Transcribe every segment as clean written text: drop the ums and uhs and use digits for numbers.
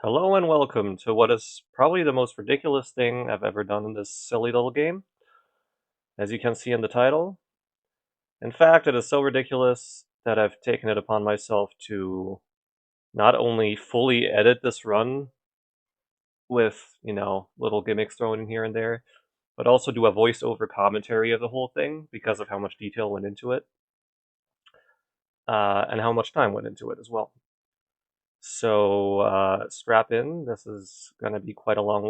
Hello and welcome to what is probably the most ridiculous thing I've ever done in this silly little game. As you can see in the title, in fact, it is so ridiculous that I've taken it upon myself to not only fully edit this run with, little gimmicks thrown in here and there, but also do a voiceover commentary of the whole thing because of how much detail went into it, and how much time went into it as well. So, strap in. This is going to be quite a long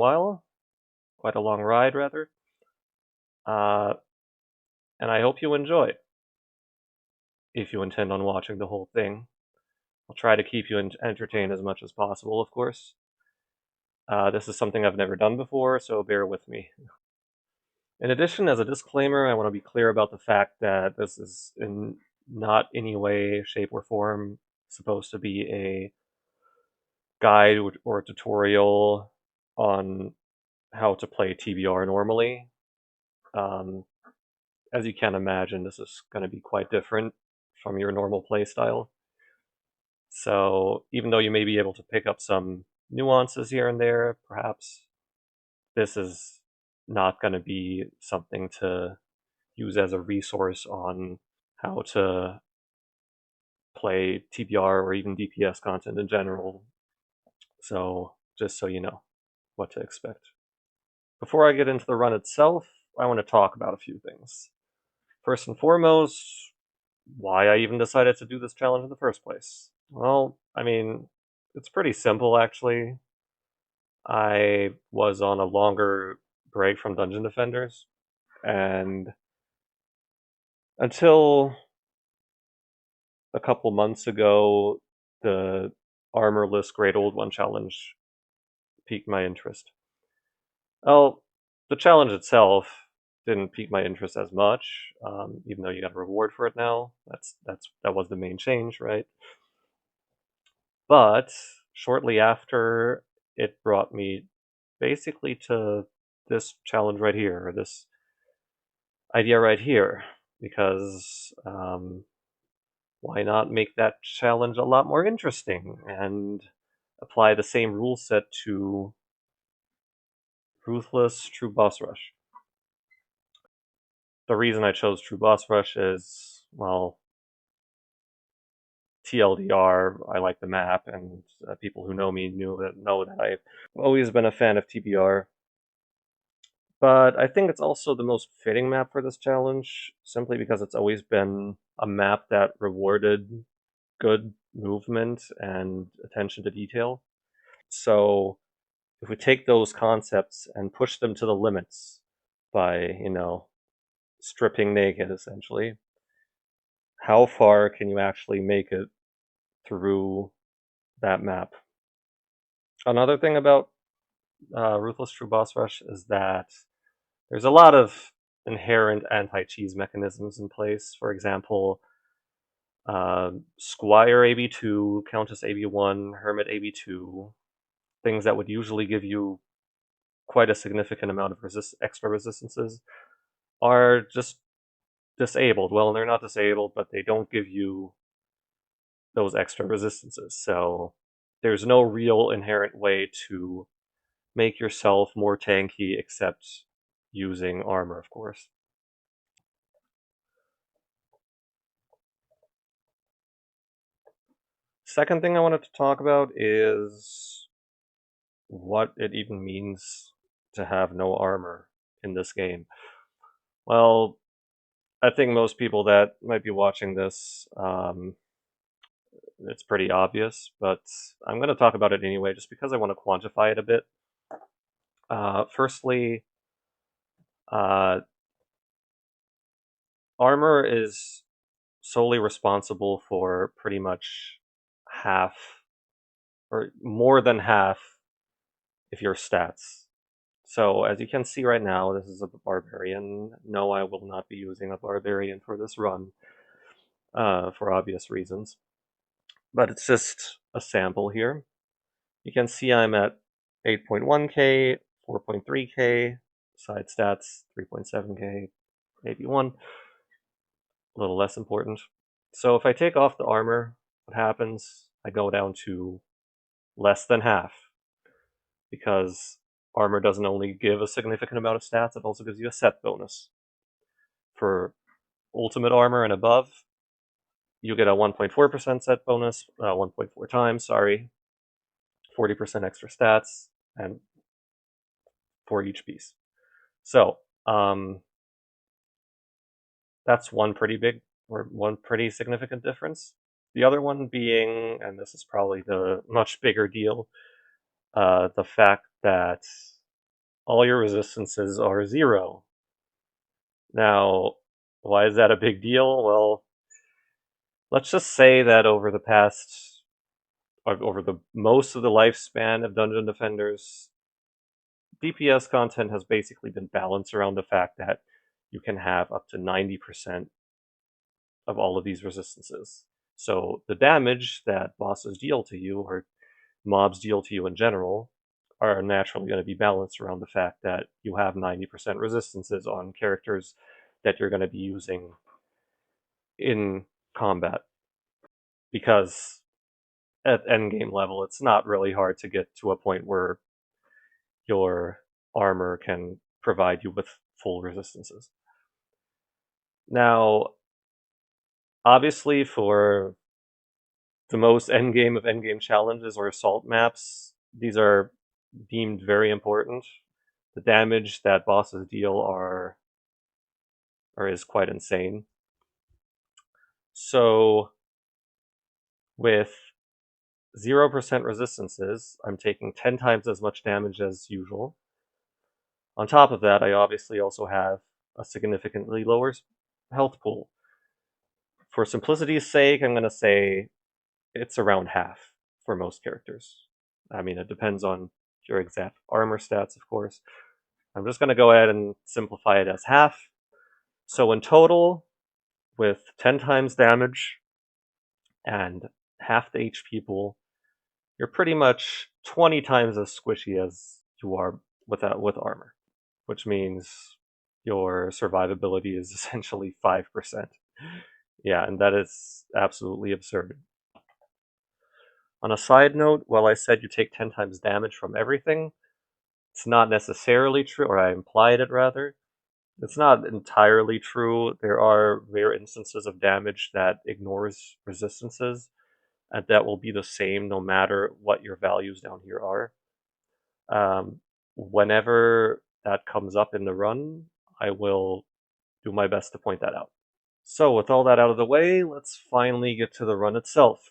ride, rather. Uh, and I hope you enjoy it, if you intend on watching the whole thing. I'll try to keep you entertained as much as possible, of course. This is something I've never done before, so bear with me. In addition, as a disclaimer, I want to be clear about the fact that this is in not any way, shape, or form supposed to be a guide or a tutorial on how to play TBR normally. As you can imagine, this is going to be quite different from your normal playstyle. So even though you may be able to pick up some nuances here and there, perhaps, this is not going to be something to use as a resource on how to play TBR or even DPS content in general. So just so you know what to expect. Before I get into the run itself, I want to talk about a few things. First and foremost, why I even decided to do this challenge in the first place. Well, I mean, it's pretty simple actually. I was on a longer break from Dungeon Defenders, and until a couple months ago, the armorless Great Old One challenge piqued my interest. Well, the challenge itself didn't pique my interest as much, even though you got a reward for it now. That was the main change, right? But shortly after, it brought me basically to this challenge right here, or this idea right here, because why not make that challenge a lot more interesting and apply the same rule set to Ruthless True Boss Rush? The reason I chose True Boss Rush is, well, TLDR, I like the map, and people who know me know that I've always been a fan of TBR. But I think it's also the most fitting map for this challenge, simply because it's always been a map that rewarded good movement and attention to detail. So if we take those concepts and push them to the limits by, stripping naked essentially, how far can you actually make it through that map? Another thing about Ruthless True Boss Rush is that there's a lot of inherent anti-cheese mechanisms in place. For example, Squire AB2, Countess AB1, Hermit AB2, things that would usually give you quite a significant amount of extra resistances, are just disabled. Well, they're not disabled, but they don't give you those extra resistances. So there's no real inherent way to make yourself more tanky except using armor, of course. Second thing I wanted to talk about is what it even means to have no armor in this game. Well, I think most people that might be watching this, it's pretty obvious, but I'm going to talk about it anyway, just because I want to quantify it a bit. Firstly, uh, armor is solely responsible for pretty much half, or more than half, of your stats. So as you can see right now, this is a barbarian. No, I will not be using a barbarian for this run, for obvious reasons. But it's just a sample here. You can see I'm at 8.1k, 4.3k, side stats 3.7k, maybe 1, a little less important. So if I take off the armor, what happens? I go down to less than half. because armor doesn't only give a significant amount of stats, it also gives you a set bonus. For ultimate armor and above, you get a 1.4% set bonus, 1.4 times, sorry, 40% extra stats, and for each piece. So, that's one pretty significant difference. The other one being, and this is probably the much bigger deal, the fact that all your resistances are 0. Now, why is that a big deal? Well, let's just say that over the most of the lifespan of Dungeon Defenders, DPS content has basically been balanced around the fact that you can have up to 90% of all of these resistances. So the damage that bosses deal to you, or mobs deal to you in general, are naturally going to be balanced around the fact that you have 90% resistances on characters that you're going to be using in combat. Because at endgame level, it's not really hard to get to a point where your armor can provide you with full resistances. Now, obviously, for the most endgame of endgame challenges or assault maps, these are deemed very important. The damage that bosses deal is quite insane. So, with 0% resistances, I'm taking 10 times as much damage as usual. On top of that, I obviously also have a significantly lower health pool. For simplicity's sake, I'm going to say it's around half for most characters. I mean, it depends on your exact armor stats, of course. I'm just going to go ahead and simplify it as half. So in total, with 10 times damage and half the HP pool, you're pretty much 20 times as squishy as you are with armor, which means your survivability is essentially 5%. Yeah, and that is absolutely absurd. On a side note, while I said you take 10 times damage from everything, it's not necessarily true, or I implied it rather. It's not entirely true. There are rare instances of damage that ignores resistances, and that will be the same no matter what your values down here are. Whenever that comes up in the run, I will do my best to point that out. So with all that out of the way, let's finally get to the run itself.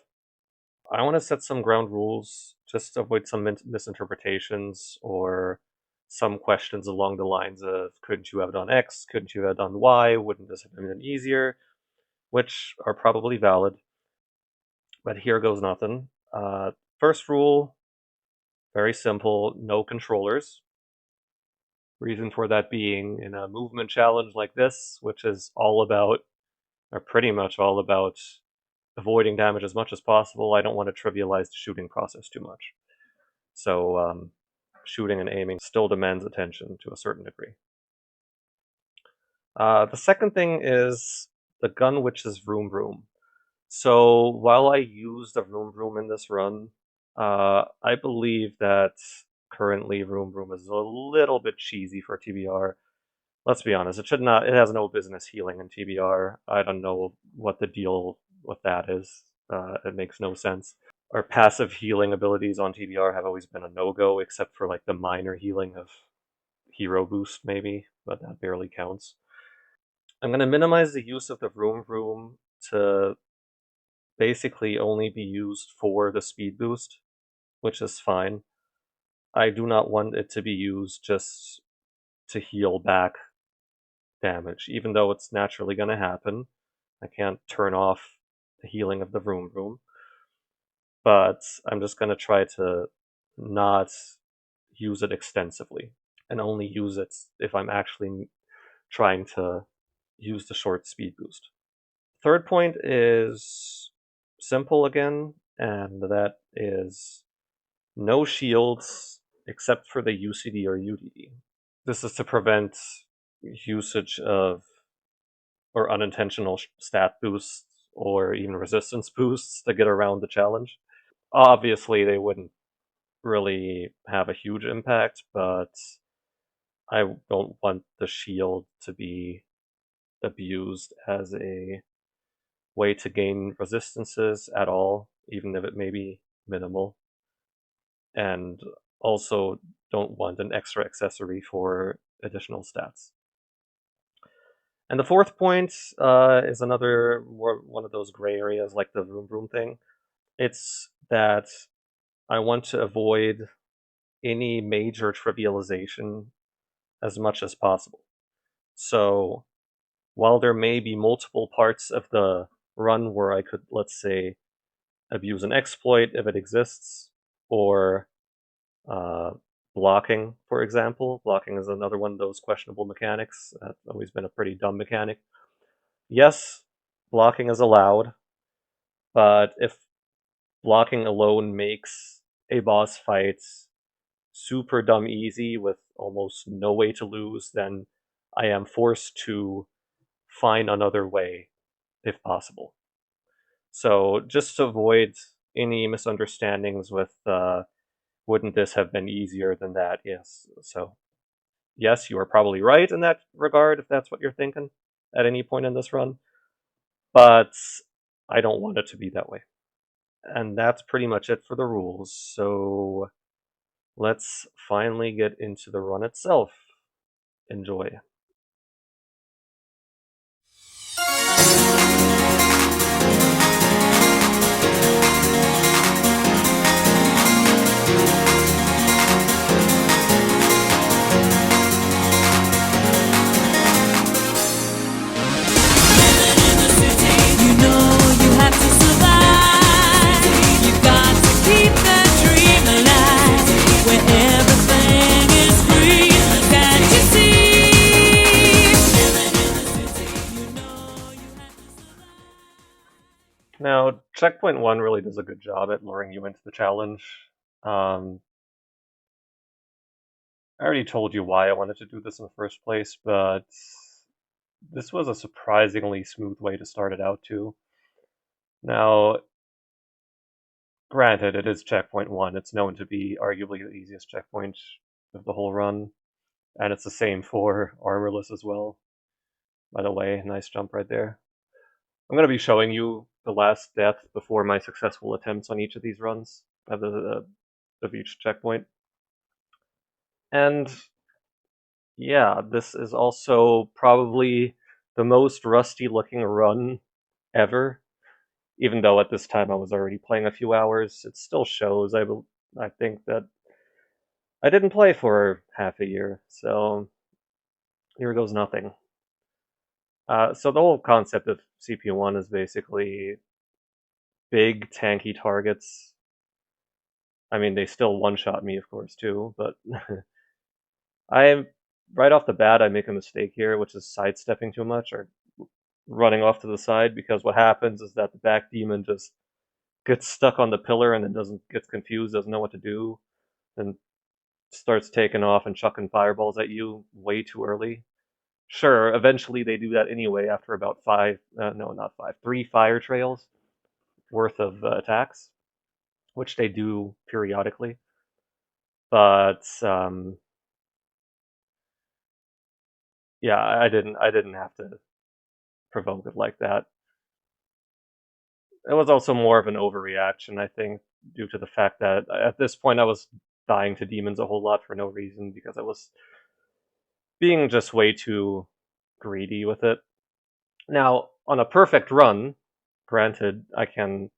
I want to set some ground rules just to avoid some misinterpretations or some questions along the lines of, couldn't you have done X? Couldn't you have done Y? Wouldn't this have been easier? Which are probably valid. But here goes nothing. First rule, very simple, no controllers. Reason for that being, in a movement challenge like this, which is all about, or pretty much all about, avoiding damage as much as possible, I don't want to trivialize the shooting process too much. So shooting and aiming still demands attention to a certain degree. The second thing is the gun, which is Vroom Vroom. So while I use the Vroom Vroom in this run, I believe that currently Vroom Vroom is a little bit cheesy for TBR. Let's be honest, it has no business healing in TBR. I don't know what the deal with that is. It makes no sense. Our passive healing abilities on TBR have always been a no-go, except for like the minor healing of Hero Boost, maybe, but that barely counts. I'm going to minimize the use of the Vroom Vroom to basically only be used for the speed boost, which is fine. I do not want it to be used just to heal back damage, even though it's naturally going to happen. I can't turn off the healing of the Vroom Vroom. But I'm just going to try to not use it extensively and only use it if I'm actually trying to use the short speed boost. Third point is simple again, and that is no shields except for the UCD or UDD. This is to prevent usage of or unintentional stat boosts or even resistance boosts to get around the challenge. Obviously, they wouldn't really have a huge impact, but I don't want the shield to be abused as a way to gain resistances at all, even if it may be minimal. And also don't want an extra accessory for additional stats. And the fourth point is another one of those gray areas like the vroom vroom thing. It's that I want to avoid any major trivialization as much as possible. So while there may be multiple parts of the run where I could, let's say, abuse an exploit if it exists, or blocking, for example. Blocking is another one of those questionable mechanics. That's always been a pretty dumb mechanic. Yes, blocking is allowed, but if blocking alone makes a boss fight super dumb easy with almost no way to lose, then I am forced to find another way if possible. So just to avoid any misunderstandings with wouldn't this have been easier than that? Yes. So yes, you are probably right in that regard if that's what you're thinking at any point in this run, but I don't want it to be that way. And that's pretty much it for the rules. So let's finally get into the run itself. Enjoy. Now, checkpoint 1 really does a good job at luring you into the challenge. I already told you why I wanted to do this in the first place, but this was a surprisingly smooth way to start it out too. Now, granted, it is checkpoint 1. It's known to be arguably the easiest checkpoint of the whole run, and it's the same for armorless as well. By the way, nice jump right there. I'm going to be showing you the last death before my successful attempts on each of these runs of each checkpoint. And yeah, this is also probably the most rusty looking run ever. Even though at this time I was already playing a few hours, it still shows. I think that I didn't play for half a year, so here goes nothing. So the whole concept of CPU1 is basically big, tanky targets. I mean, they still one-shot me, of course, too, but right off the bat, I make a mistake here, which is sidestepping too much, or running off to the side, because what happens is that the back demon just gets stuck on the pillar and then gets confused, doesn't know what to do, and starts taking off and chucking fireballs at you way too early. Sure, eventually they do that anyway after about three fire trails worth of attacks, which they do periodically. But yeah, I didn't have to provoke it like that. It was also more of an overreaction, I think, due to the fact that at this point I was dying to demons a whole lot for no reason because I was being just way too greedy with it. Now, on a perfect run, granted, I can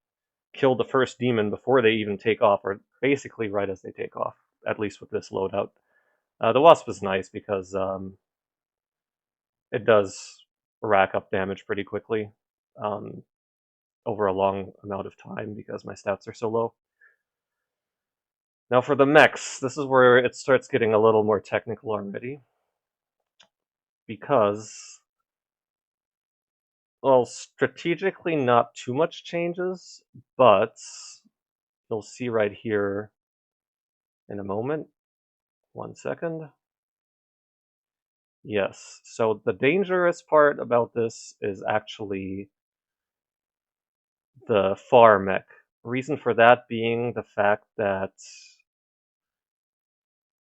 kill the first demon before they even take off, or basically right as they take off, at least with this loadout. The Wasp is nice because it does rack up damage pretty quickly over a long amount of time because my stats are so low. Now for the mechs, this is where it starts getting a little more technical already, because, well, strategically not too much changes, but you'll see right here in a moment. 1 second. Yes, so the dangerous part about this is actually the far mech. Reason for that being the fact that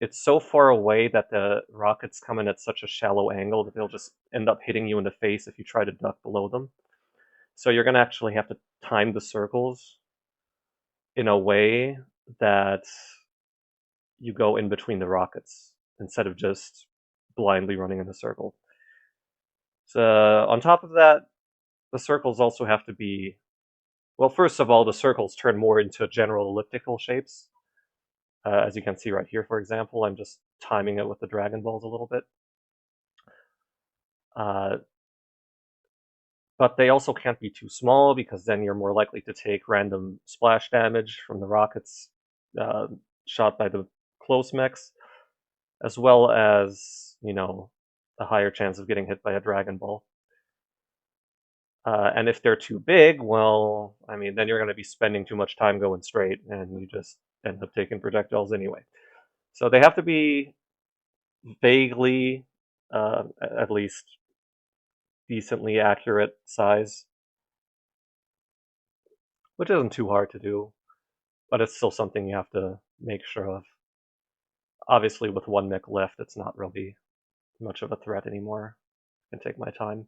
it's so far away that the rockets come in at such a shallow angle that they'll just end up hitting you in the face if you try to duck below them. So you're going to actually have to time the circles in a way that you go in between the rockets instead of just blindly running in a circle. So on top of that, the circles also have to be, well, first of all, the circles turn more into general elliptical shapes. As you can see right here, for example, I'm just timing it with the Dragon Balls a little bit. But they also can't be too small because then you're more likely to take random splash damage from the rockets shot by the close mechs, as well as, a higher chance of getting hit by a Dragon Ball. And if they're too big, well, I mean, then you're going to be spending too much time going straight, and you just end up taking projectiles anyway. So they have to be vaguely, at least decently accurate size, which isn't too hard to do, but it's still something you have to make sure of. Obviously, with one mech left, it's not really much of a threat anymore. I can take my time.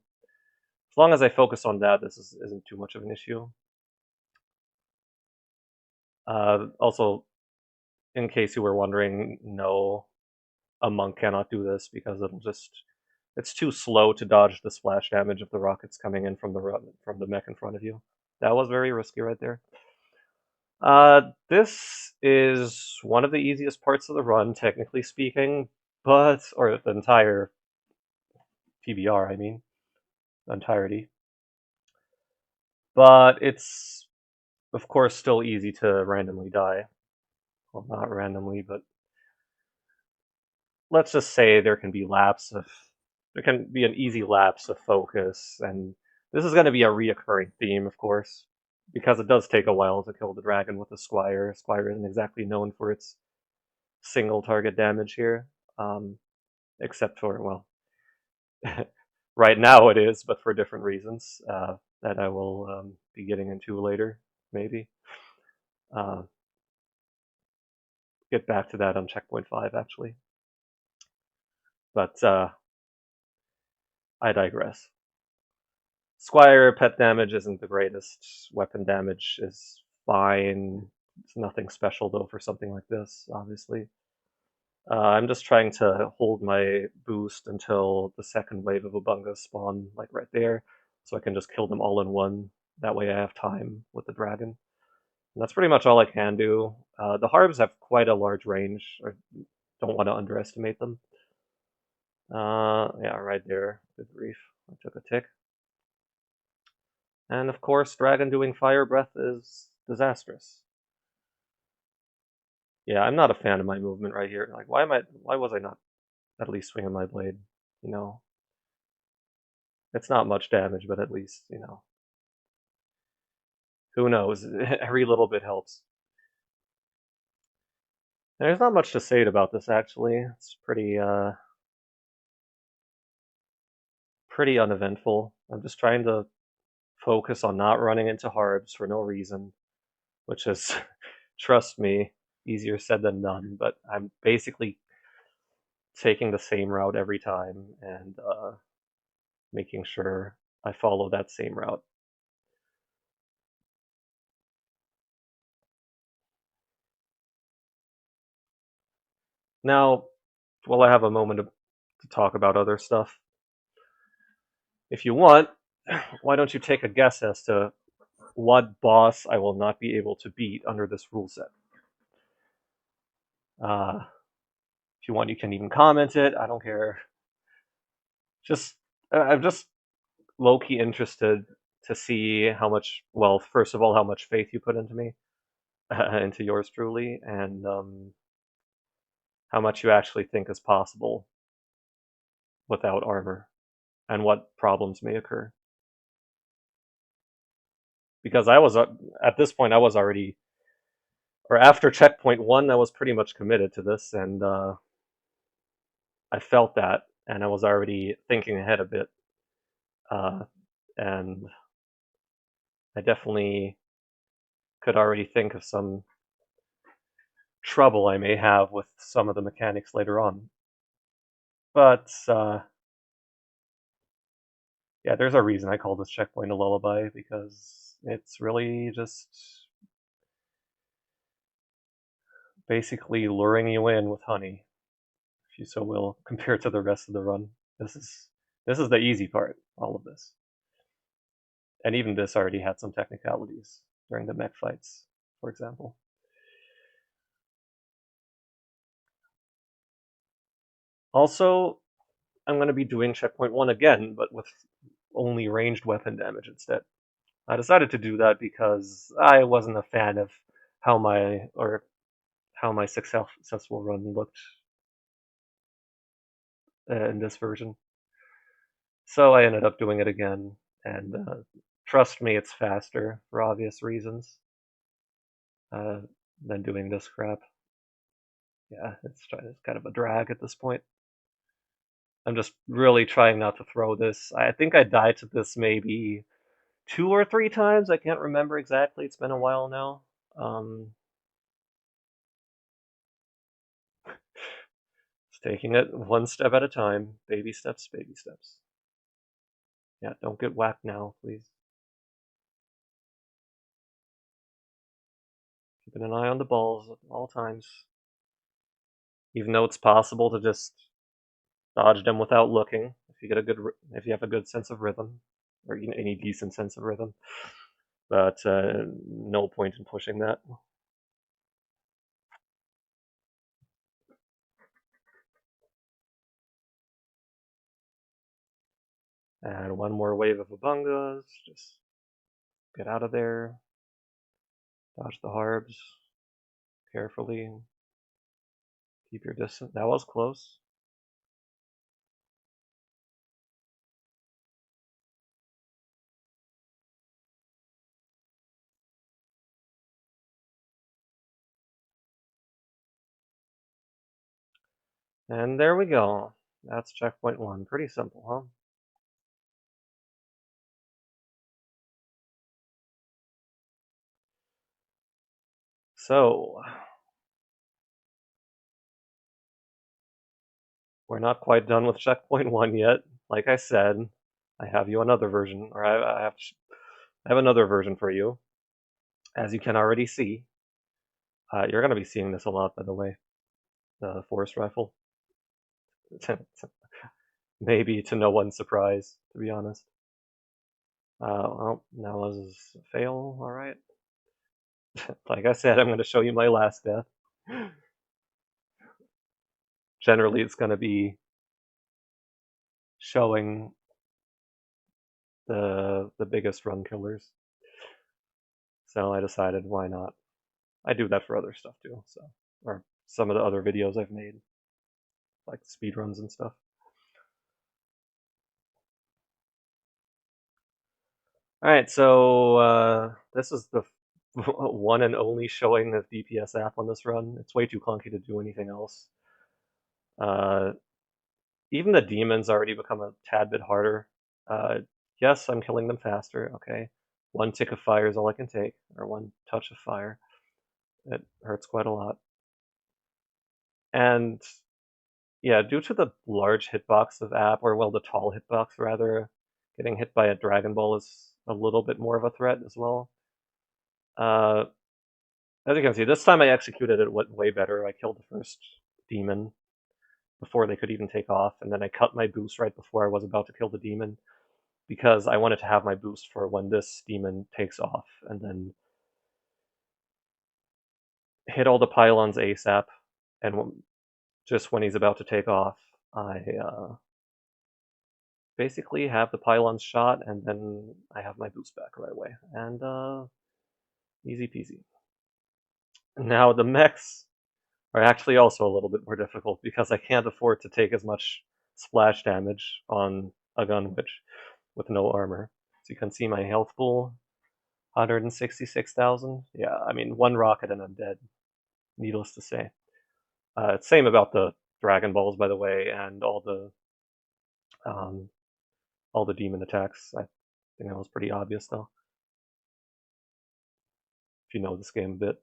As long as I focus on that, this isn't too much of an issue. Also, in case you were wondering, no, a monk cannot do this because it's too slow to dodge the splash damage of the rockets coming in from the mech in front of you. That was very risky right there. This is one of the easiest parts of the run, technically speaking, or the entire PBR, I mean, the entirety. But it's, of course, still easy to randomly die. Well, not randomly, but let's just say there can be an easy lapse of focus, and this is going to be a reoccurring theme, of course, because it does take a while to kill the dragon with the Squire. Squire isn't exactly known for its single target damage here, except for, well, right now it is, but for different reasons that I will be getting into later, maybe. Get back to that on checkpoint 5, actually. But I digress. Squire pet damage isn't the greatest. Weapon damage is fine. It's nothing special, though, for something like this, obviously. I'm just trying to hold my boost until the second wave of Ubungas spawn, like right there, so I can just kill them all in one. That way I have time with the dragon. And that's pretty much all I can do. The Harbs have quite a large range. I don't want to underestimate them. Yeah, right there. Good grief. I took a tick. And of course, dragon doing fire breath is disastrous. Yeah, I'm not a fan of my movement right here. Like, why was I not at least swinging my blade? It's not much damage, but at least, who knows? Every little bit helps. There's not much to say about this, actually. It's pretty uneventful. I'm just trying to focus on not running into Harbs for no reason, which is, trust me, easier said than done, but I'm basically taking the same route every time and making sure I follow that same route. Now, while I have a moment to talk about other stuff, if you want, why don't you take a guess as to what boss I will not be able to beat under this rule set? If you want, you can even comment it. I don't care. I'm just low-key interested to see how much, well, first of all, how much faith you put into me, into yours truly, and how much you actually think is possible without armor, and what problems may occur. Because at this point, I was already, or after checkpoint 1, I was pretty much committed to this, and I felt that, and I was already thinking ahead a bit, and I definitely could already think of some trouble I may have with some of the mechanics later on. But yeah, there's a reason I call this checkpoint a lullaby, because it's really just basically luring you in with honey, if you so will, compared to the rest of the run. This is the easy part, all of this. And even this already had some technicalities during the mech fights, for example. Also, I'm going to be doing checkpoint 1 again, but with only ranged weapon damage instead. I decided to do that because I wasn't a fan of how my successful run looked in this version. So I ended up doing it again, and trust me, it's faster for obvious reasons uh, than doing this crap. Yeah, it's kind of a drag at this point. I'm just really trying not to throw this. I think I died to this maybe 2 or 3 times. I can't remember exactly. It's been a while now. Just taking it one step at a time. Baby steps, baby steps. Yeah, don't get whacked now, please. Keeping an eye on the balls at all times. Even though it's possible to just dodge them without looking, if you have a good sense of rhythm, or any decent sense of rhythm. But no point in pushing that. And one more wave of Abungas. Just get out of there. Dodge the harbs carefully. Keep your distance. That was close. And there we go. That's checkpoint 1. Pretty simple, huh? So, we're not quite done with checkpoint 1 yet. Like I said, I have you another version, or I have another version for you. As you can already see, you're going to be seeing this a lot, by the way, the forest rifle. Maybe to no one's surprise, to be honest. Well, that was a fail, alright. Like I said, I'm going to show you my last death. Generally, it's going to be showing the biggest run killers. So I decided, why not? I do that for other stuff too, so, or some of the other videos I've made, like speedruns and stuff. Alright, so this is the one and only showing of DPS app on this run. It's way too clunky to do anything else. Even the demons already become a tad bit harder. Yes, I'm killing them faster, okay. One tick of fire is all I can take, or one touch of fire. It hurts quite a lot. And yeah, due to the large hitbox of app, or well, the tall hitbox rather, getting hit by a Dragon Ball is a little bit more of a threat as well. As you can see, this time I executed it way better. I killed the first demon before they could even take off, and then I cut my boost right before I was about to kill the demon, because I wanted to have my boost for when this demon takes off, and then hit all the pylons ASAP, and just when he's about to take off, I basically have the pylons shot, and then I have my boost back right away, and easy peasy. Now the mechs are actually also a little bit more difficult, because I can't afford to take as much splash damage on a gun witch with no armor. So you can see my health pool, 166,000. Yeah, I mean, one rocket and I'm dead, needless to say. Same about the Dragon Balls, by the way, and all the demon attacks. I think that was pretty obvious, though, if you know this game a bit.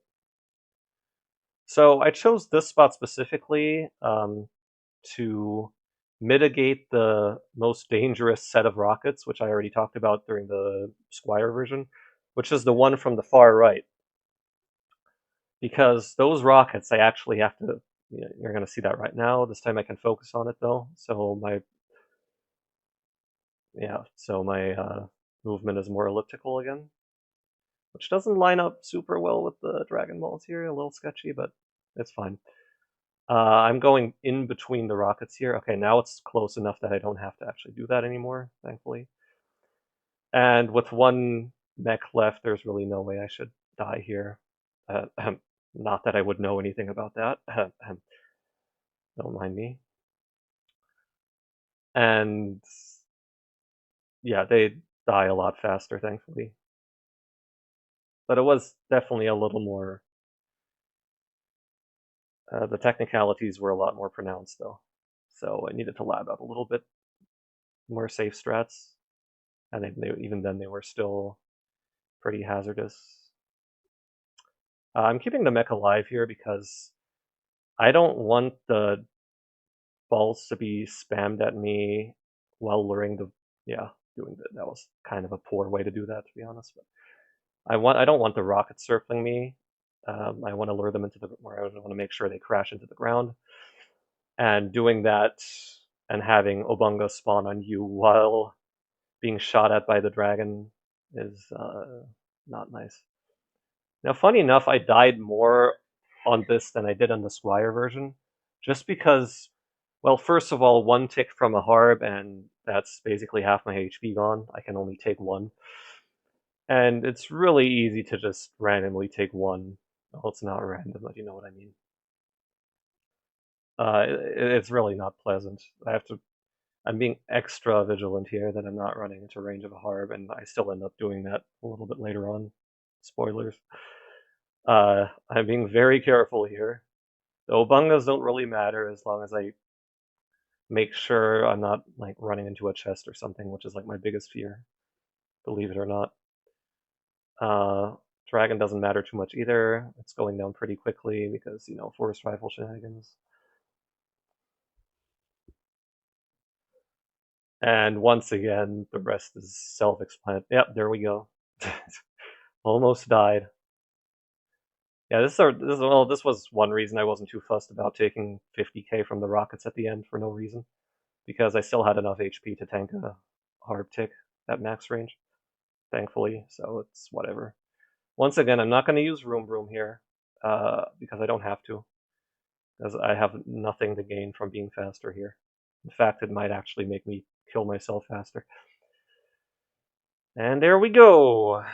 So I chose this spot specifically to mitigate the most dangerous set of rockets, which I already talked about during the Squire version, which is the one from the far right. Because those rockets, I actually have to, you're going to see that right now. This time I can focus on it though. So my movement is more elliptical again, which doesn't line up super well with the Dragon Balls here. A little sketchy, but it's fine. I'm going in between the rockets here. Okay, now it's close enough that I don't have to actually do that anymore, thankfully. And with one mech left, there's really no way I should die here. Not that I would know anything about that. Don't mind me. And yeah, they die a lot faster, thankfully. But it was definitely a little more. The technicalities were a lot more pronounced, though. So I needed to lab out a little bit more safe strats. And even then, they were still pretty hazardous. I'm keeping the mech alive here because I don't want the balls to be spammed at me while luring the. Yeah, that was kind of a poor way to do that, to be honest. But I don't want the rockets circling me. I want to lure them into I want to make sure they crash into the ground. And doing that and having Obunga spawn on you while being shot at by the dragon is not nice. Now, funny enough, I died more on this than I did on the Squire version, just because, well, first of all, one tick from a harb, and that's basically half my HP gone. I can only take one. And it's really easy to just randomly take one. Well, it's not random, but you know what I mean. It's really not pleasant. I'm being extra vigilant here that I'm not running into range of a harb, and I still end up doing that a little bit later on. Spoilers. I'm being very careful here. The Obungas don't really matter as long as I make sure I'm not like running into a chest or something, which is like my biggest fear, believe it or not. Dragon doesn't matter too much either. It's going down pretty quickly because, forest rifle shenanigans. And once again, the rest is self-explanatory. Yep, there we go. Almost died. Yeah, this was one reason I wasn't too fussed about taking 50k from the rockets at the end for no reason, because I still had enough HP to tank a harb tick at max range, thankfully, so it's whatever. Once again, I'm not going to use Room Room here, because I don't have to, because I have nothing to gain from being faster here. In fact, it might actually make me kill myself faster. And there we go!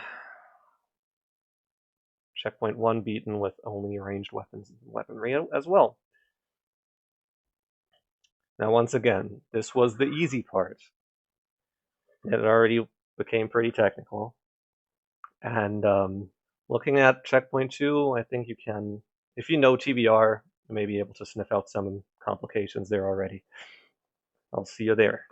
Checkpoint 1 beaten with only ranged weapons and weaponry as well. Now, once again, this was the easy part. It already became pretty technical. And looking at checkpoint 2, I think you can, if you know TBR, you may be able to sniff out some complications there already. I'll see you there.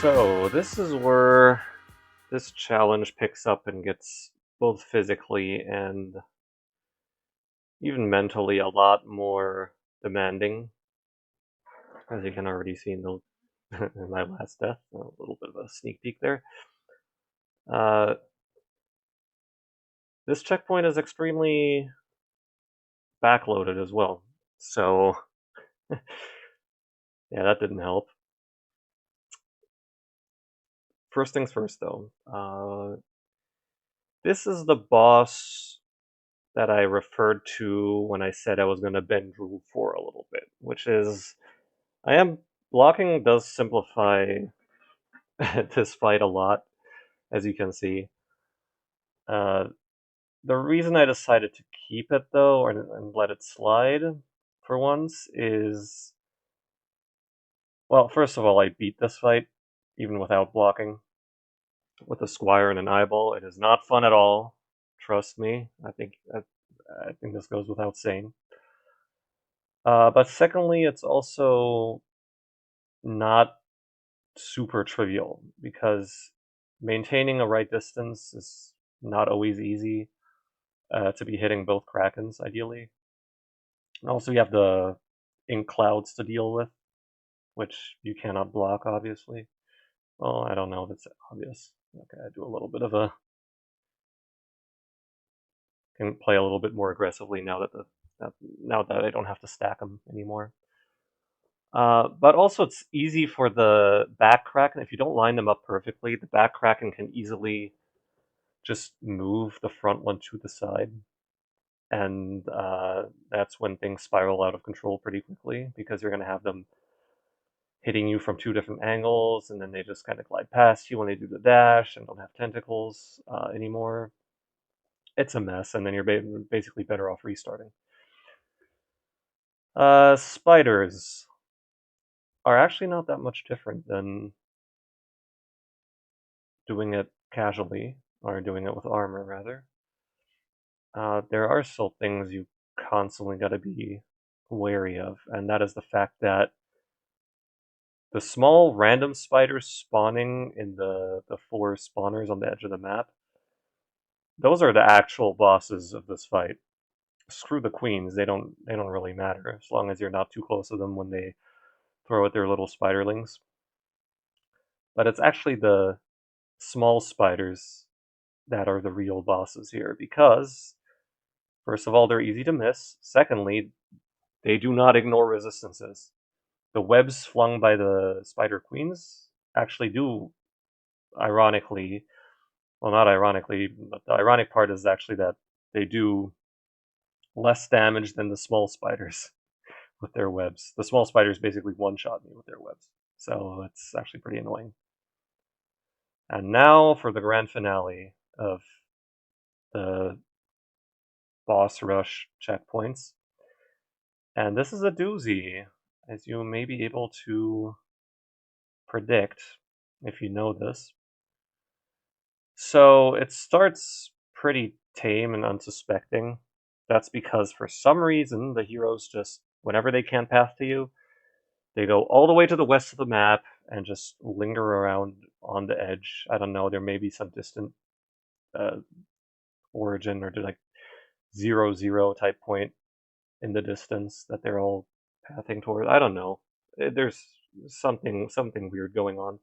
So this is where this challenge picks up and gets both physically and even mentally a lot more demanding, as you can already see in my last death. A little bit of a sneak peek there. This checkpoint is extremely backloaded as well, so yeah, that didn't help. First things first, though. This is the boss that I referred to when I said I was going to bend Rule 4 a little bit, which is, I am Blocking does simplify this fight a lot, as you can see. Uh, the reason I decided to keep it though, and let it slide for once, is, well, first of all, I beat this fight even without blocking with a squire and an eyeball. It is not fun at all. Trust me. I think this goes without saying. But secondly, it's also not super trivial because maintaining a right distance is not always easy to be hitting both Krakens, ideally. And also, you have the ink clouds to deal with, which you cannot block, obviously. Well, I don't know if it's obvious. Okay, I do a little bit of a... can play a little bit more aggressively now that I don't have to stack them anymore. But also, it's easy for the back Kraken. If you don't line them up perfectly, the back Kraken can easily just move the front one to the side. And that's when things spiral out of control pretty quickly, because you're going to have them hitting you from two different angles, and then they just kind of glide past you when they do the dash and don't have tentacles anymore. It's a mess, and then you're basically better off restarting. Spiders are actually not that much different than doing it casually, or doing it with armor, rather. There are still things you constantly got to be wary of, and that is the fact that the small random spiders spawning in the four spawners on the edge of the map, those are the actual bosses of this fight. Screw the queens; they don't really matter as long as you're not too close to them when they throw at their little spiderlings. But it's actually the small spiders that are the real bosses here, because first of all, they're easy to miss. Secondly, they do not ignore resistances. The webs flung by the spider queens actually do, ironically, well, not ironically, but the ironic part is actually that they do less damage than the small spiders with their webs. The small spiders basically one-shot me with their webs, so it's actually pretty annoying. And now for the grand finale of the boss rush checkpoints. And this is a doozy, as you may be able to predict if you know this. So it starts pretty tame and unsuspecting. That's because for some reason the heroes just, whenever they can't path to you, they go all the way to the west of the map and just linger around on the edge. I don't know, there may be some distant uh, origin or like 0-0 type point in the distance that they're all pathing toward. I don't know. There's something weird going on.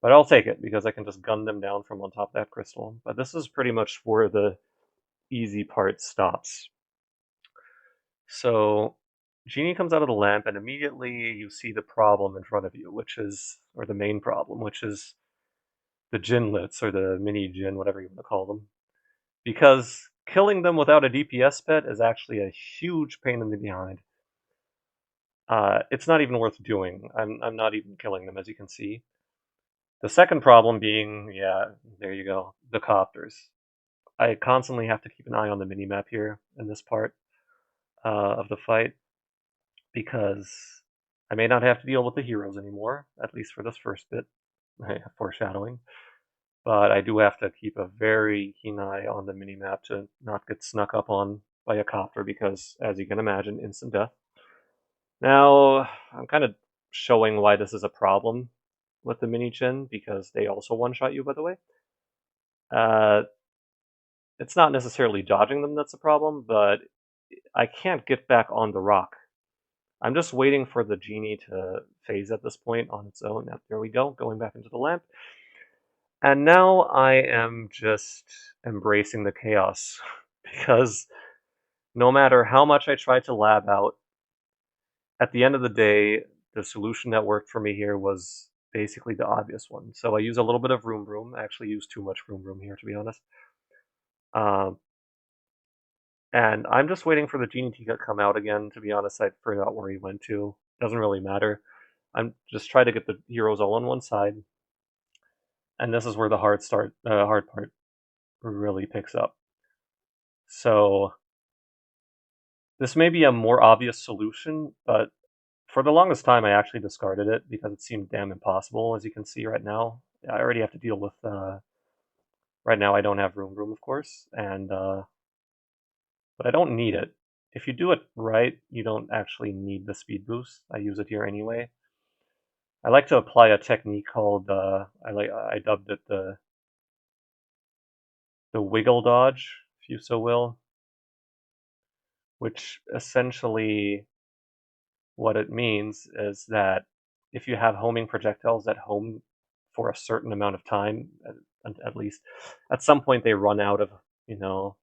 But I'll take it because I can just gun them down from on top of that crystal. But this is pretty much where the easy part stops. So Genie comes out of the lamp, and immediately you see the problem in front of you, which is, or the main problem, which is the Jinlets, or the mini Jin, whatever you want to call them. Because killing them without a DPS pet is actually a huge pain in the behind. It's not even worth doing. I'm not even killing them, as you can see. The second problem being, yeah, there you go, the copters. I constantly have to keep an eye on the minimap here in this part of the fight, because I may not have to deal with the heroes anymore, at least for this first bit, foreshadowing. But I do have to keep a very keen eye on the minimap to not get snuck up on by a copter, because, as you can imagine, instant death. Now, I'm kind of showing why this is a problem with the mini Jin, because they also one-shot you, by the way. Uh, it's not necessarily dodging them that's a problem, but I can't get back on the rock. I'm just waiting for the Genie to phase at this point on its own. Now, there we go, going back into the lamp. And now I am just embracing the chaos, because no matter how much I try to lab out, at the end of the day, the solution that worked for me here was basically the obvious one. So I use a little bit of Room Room. I actually use too much Room Room here, to be honest. And I'm just waiting for the Genie to come out again. To be honest, I forgot where he went to. Doesn't really matter. I'm just trying to get the heroes all on one side, and this is where the hard part really picks up. So this may be a more obvious solution, but for the longest time I actually discarded it because it seemed damn impossible, as you can see right now. I already have to deal with, right now I don't have room, of course, and but I don't need it. If you do it right, you don't actually need the speed boost. I use it here anyway. I like to apply a technique called, I dubbed it the wiggle dodge, if you so will, which essentially what it means is that if you have homing projectiles that home for a certain amount of time, at least, at some point they run out of, you know,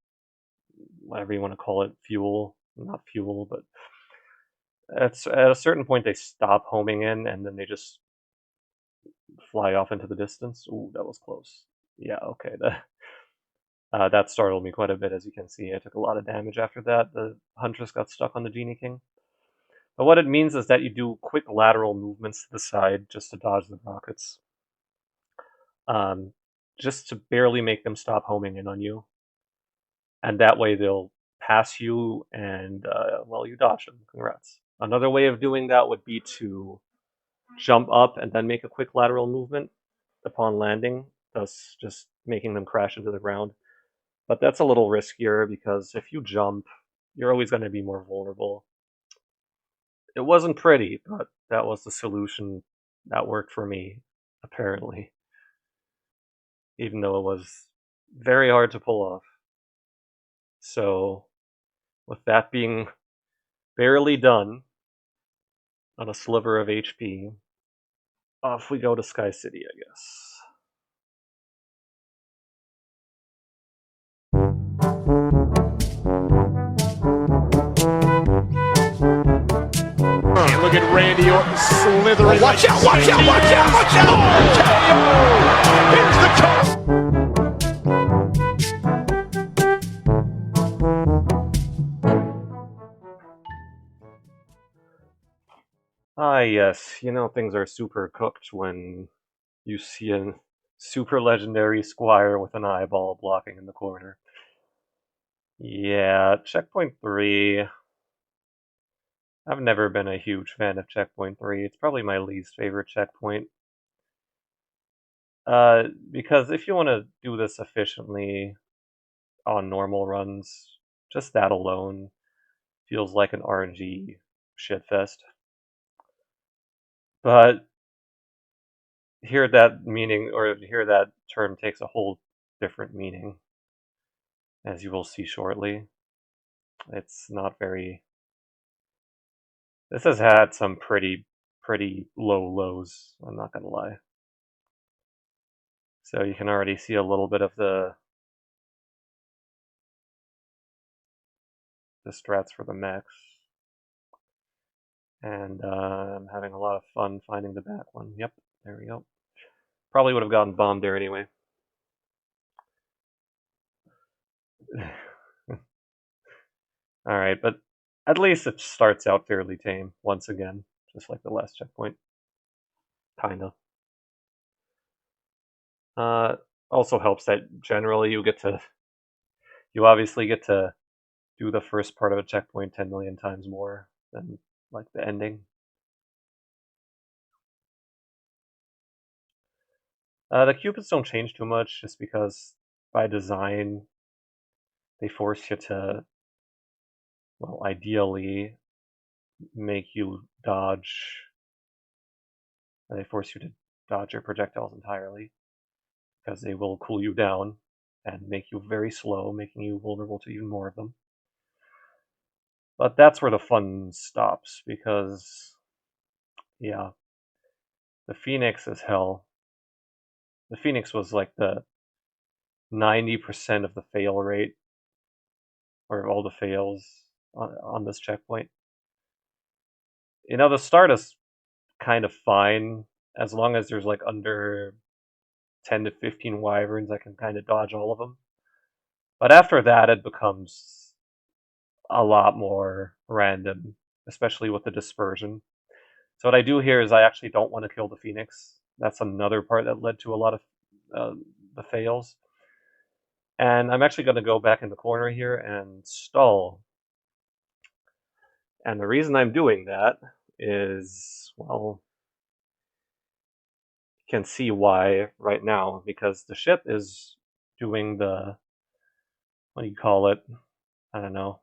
whatever you want to call it, fuel, not fuel, but at a certain point they stop homing in and then they just fly off into the distance. Ooh, that was close. Yeah, okay. That startled me quite a bit, as you can see. I took a lot of damage after that. The Huntress got stuck on the Genie King. But what it means is that you do quick lateral movements to the side just to dodge the rockets. Just to barely make them stop homing in on you. And that way they'll pass you and, well, you dodge them. Congrats. Another way of doing that would be to jump up and then make a quick lateral movement upon landing, thus just making them crash into the ground. But that's a little riskier because if you jump, you're always going to be more vulnerable. It wasn't pretty, but that was the solution that worked for me, apparently. Even though it was very hard to pull off. So, with that being barely done on a sliver of HP, off we go to Sky City, I guess. And look at Randy Orton slithering. Watch out, watch out, watch out, watch out! Here's the cover. Ah, yes, you know things are super cooked when you see a super legendary squire with an eyeball blocking in the corner. Yeah, Checkpoint 3. I've never been a huge fan of Checkpoint 3. It's probably my least favorite checkpoint. Because if you want to do this efficiently on normal runs, just that alone feels like an RNG shitfest. But here that meaning, or here that term takes a whole different meaning, as you will see shortly. It's not very... This has had some pretty low lows, I'm not gonna lie. So you can already see a little bit of the strats for the mechs. And I'm having a lot of fun finding the back one. Yep, there we go. Probably would have gotten bombed there anyway. Alright, but at least it starts out fairly tame, once again, just like the last checkpoint. Kinda. Also helps that generally you obviously get to do the first part of a checkpoint 10 million times more than, like, the ending. The cupids don't change too much, just because by design they force you to, well, ideally make you dodge. They force you to dodge your projectiles entirely, because they will cool you down and make you very slow, making you vulnerable to even more of them. But that's where the fun stops, because, yeah, the Phoenix is hell. The Phoenix was like the 90% of the fail rate, or all the fails on this checkpoint. You know, the start is kind of fine, as long as there's like under 10 to 15 wyverns, I can kind of dodge all of them. But after that, it becomes a lot more random, especially with the dispersion. So what I do here is I actually don't want to kill the Phoenix. That's another part that led to a lot of uh, the fails. And I'm actually going to go back in the corner here and stall. And the reason I'm doing that is, well, you can see why right now, because the ship is doing the, what do you call it? I don't know,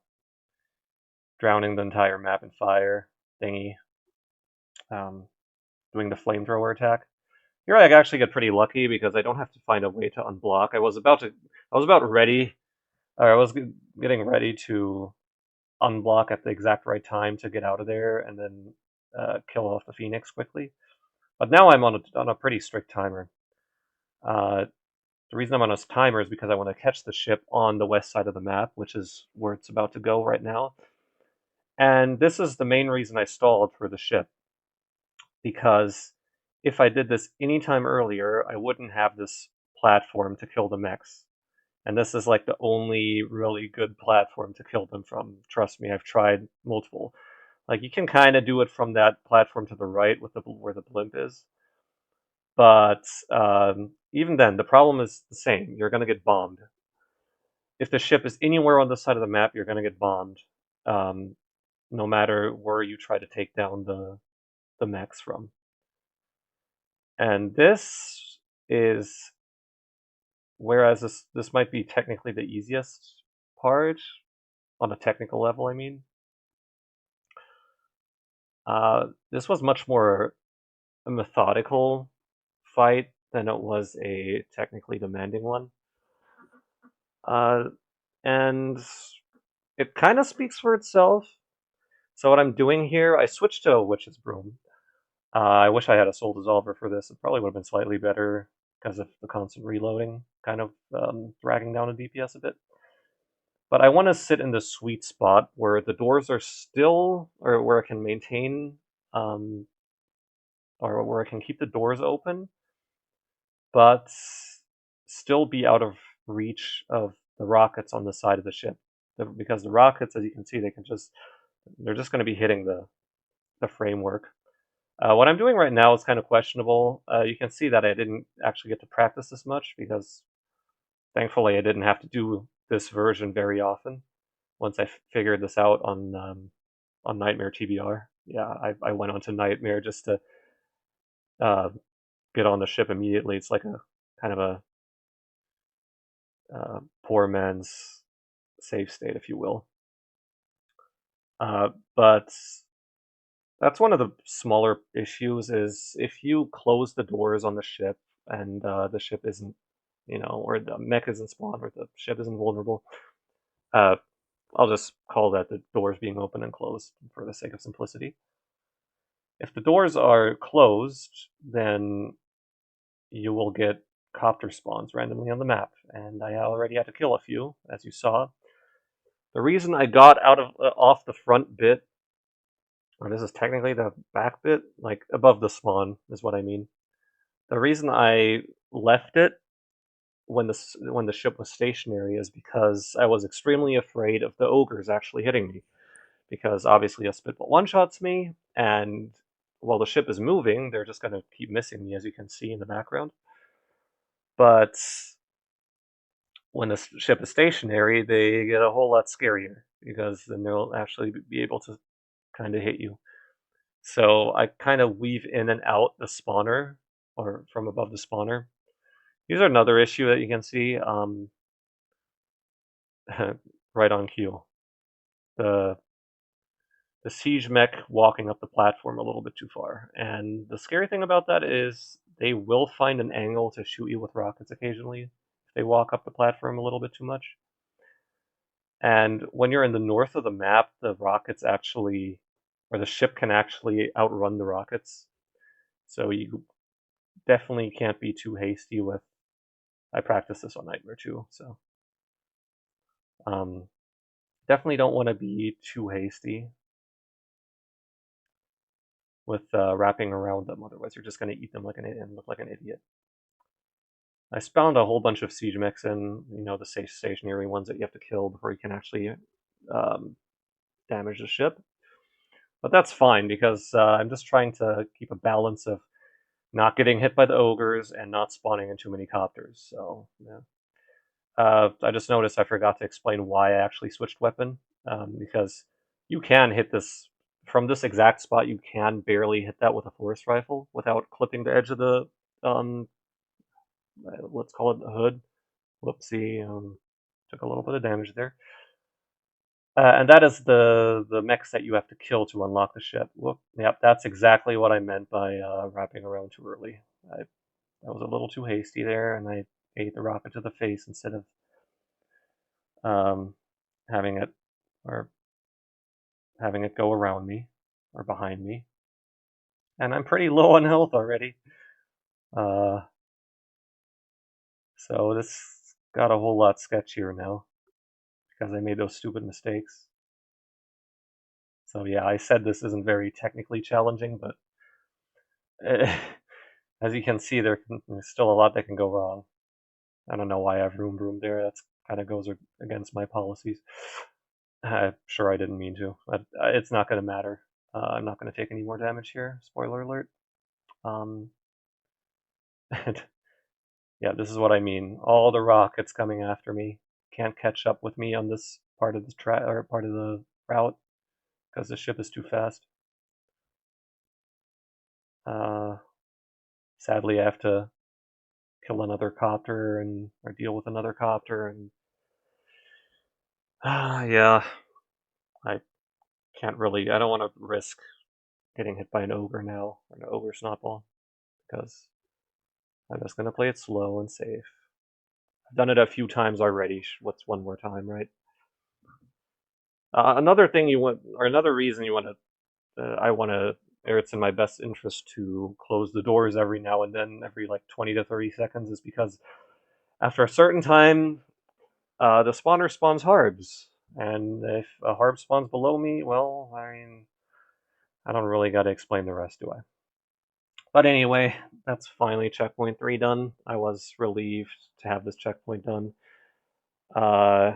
drowning the entire map in fire thingy, um, doing the flamethrower attack. Here I actually get pretty lucky because I don't have to find a way to unblock. I was about ready, or I was getting ready to unblock at the exact right time to get out of there and then kill off the Phoenix quickly. But now I'm on a pretty strict timer. Uh, the reason I'm on a timer is because I want to catch the ship on the west side of the map, which is where it's about to go right now. And this is the main reason I stalled for the ship, because if I did this any time earlier, I wouldn't have this platform to kill the mechs. And this is like the only really good platform to kill them from. Trust me, I've tried multiple. Like you can kind of do it from that platform to the right with where the blimp is, but even then, the problem is the same. You're gonna get bombed. If the ship is anywhere on the side of the map, you're gonna get bombed, um, no matter where you try to take down the mechs from. And this is, whereas this might be technically the easiest part on a technical level. I mean, this was much more a methodical fight than it was a technically demanding one. Uh, and it kind of speaks for itself. So what I'm doing here, I switched to a Witch's Broom. I wish I had a Soul Dissolver for this. It probably would have been slightly better because of the constant reloading, kind of dragging down the DPS a bit. But I want to sit in the sweet spot where the doors are still, or where I can maintain, um, or where I can keep the doors open, but still be out of reach of the rockets on the side of the ship. Because the rockets, as you can see, they're just going to be hitting the framework. What I'm doing right now is kind of questionable. You can see that I didn't actually get to practice this much because thankfully I didn't have to do this version very often. Once I figured this out on Nightmare TBR, yeah, I went on to Nightmare just to uh, get on the ship immediately. It's like a kind of a poor man's save state, if you will. But that's one of the smaller issues is if you close the doors on the ship and the ship isn't, or the mech isn't spawned or the ship isn't vulnerable. Uh, I'll just call that the doors being open and closed for the sake of simplicity. If the doors are closed, then you will get copter spawns randomly on the map, and I already had to kill a few, as you saw. The reason I got out of off the front bit, or this is technically the back bit, like above the spawn is what I mean. The reason I left it when the ship was stationary is because I was extremely afraid of the ogres actually hitting me. Because obviously a spitball one-shots me, and while the ship is moving, they're just going to keep missing me, as you can see in the background. But when the ship is stationary, they get a whole lot scarier, because then they'll actually be able to kind of hit you. So I kind of weave in and out the spawner, or from above the spawner. Here's another issue that you can see, right on cue. The siege mech walking up the platform a little bit too far. And the scary thing about that is they will find an angle to shoot you with rockets occasionally if they walk up the platform a little bit too much. And when you're in the north of the map, the rockets actually, or the ship can actually outrun the rockets. So you definitely can't be too hasty with. I practiced this on Nightmare too, so um, definitely don't want to be too hasty with wrapping around them. Otherwise, you're just going to eat them like and look like an idiot. I spawned a whole bunch of siege mechs in, the stationary ones that you have to kill before you can actually damage the ship. But that's fine because I'm just trying to keep a balance of not getting hit by the ogres and not spawning in too many copters. So yeah. I just noticed I forgot to explain why I actually switched weapon, because you can hit this from this exact spot. You can barely hit that with a force rifle without clipping the edge of the let's call it the hood. Whoopsie, took a little bit of damage there. And that is the mechs that you have to kill to unlock the ship. Whoop. Yep, that's exactly what I meant by wrapping around too early. I was a little too hasty there, and I ate the rocket to the face instead of um, having it or having it go around me or behind me. And I'm pretty low on health already. Uh, so this got a whole lot sketchier now because I made those stupid mistakes. So yeah, I said this isn't very technically challenging, but as you can see, there's still a lot that can go wrong. I don't know why I have room there. That's kind of goes against my policies. I'm sure I didn't mean to, but it's not going to matter. I'm not going to take any more damage here. Spoiler alert. Um, and yeah, this is what I mean. All the rockets coming after me can't catch up with me on this part of the part of the route because the ship is too fast. Uh, Sadly, I have to kill another copter or deal with another copter, and yeah, I can't really. I don't want to risk getting hit by an ogre now or an ogre snotball because I'm just gonna play it slow and safe. I've done it a few times already. What's one more time, right? Another thing you want, or another reason you want to, I want to, or it's in my best interest to close the doors every now and then, every like 20 to 30 seconds, is because after a certain time, the spawner spawns harbs, and if a harb spawns below me, well, I mean, I don't really got to explain the rest, do I? But anyway, that's finally checkpoint 3 done. I was relieved to have this checkpoint done. Uh,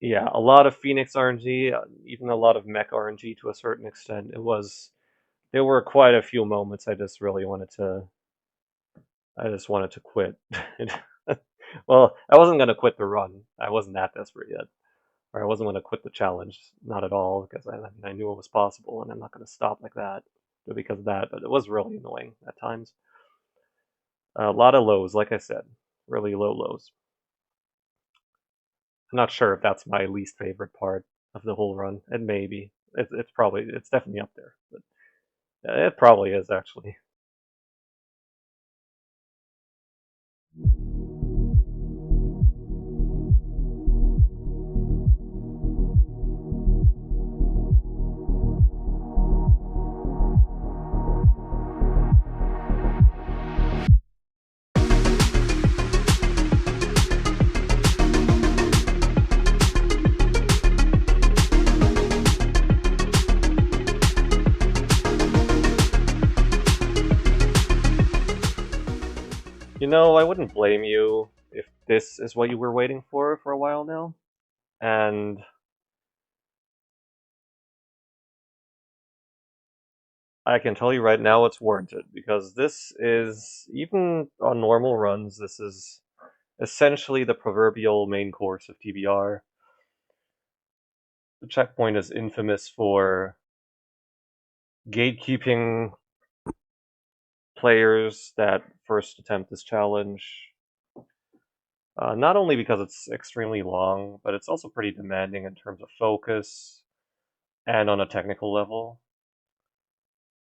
yeah, a lot of Phoenix RNG, even a lot of mech RNG to a certain extent. There were quite a few moments I just really I just wanted to quit. Well, I wasn't going to quit the run. I wasn't that desperate yet. Or I wasn't going to quit the challenge. Not at all, because I knew it was possible, and I'm not going to stop like that because of that. But it was really annoying at times. A lot of lows, like I said. Really low lows. I'm not sure if that's my least favorite part of the whole run. It may be. It's definitely up there. But it probably is, actually. You know, I wouldn't blame you if this is what you were waiting for a while now. And I can tell you right now it's warranted because this is, even on normal runs, this is essentially the proverbial main course of TBR. The checkpoint is infamous for gatekeeping players that first attempt this challenge. Not only because it's extremely long, but it's also pretty demanding in terms of focus and on a technical level.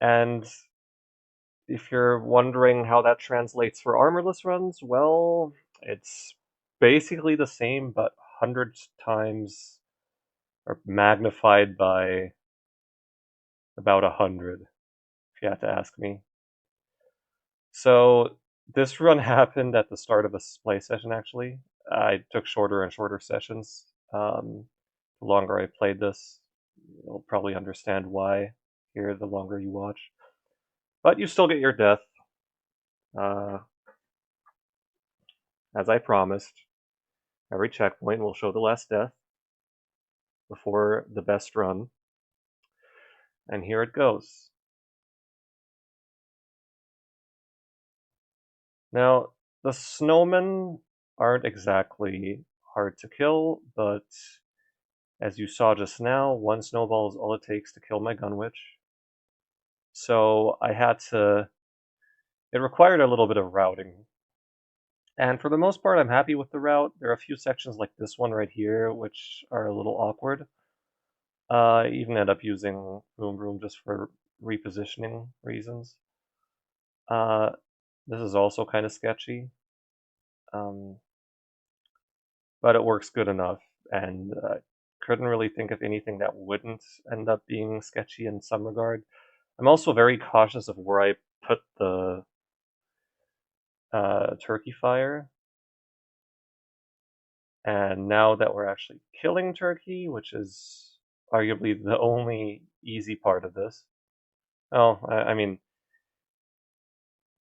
And if you're wondering how that translates for armorless runs, well, it's basically the same, but hundreds times or magnified by about 100, if you had to ask me. So this run happened at the start of a play session, actually. I took shorter and shorter sessions. The longer I played this, you'll probably understand why here the longer you watch. But you still get your death. Uh, as I promised, every checkpoint will show the last death before the best run. And here it goes. Now, the snowmen aren't exactly hard to kill, but as you saw just now, one snowball is all it takes to kill my Gunwitch. So I had to... It required a little bit of routing. And for the most part, I'm happy with the route. There are a few sections like this one right here, which are a little awkward. I even end up using Boom Room just for repositioning reasons. This is also kind of sketchy, but it works good enough, and couldn't really think of anything that wouldn't end up being sketchy in some regard. I'm also very cautious of where I put the turkey fire, and now that we're actually killing turkey, which is arguably the only easy part of this. Well, I mean,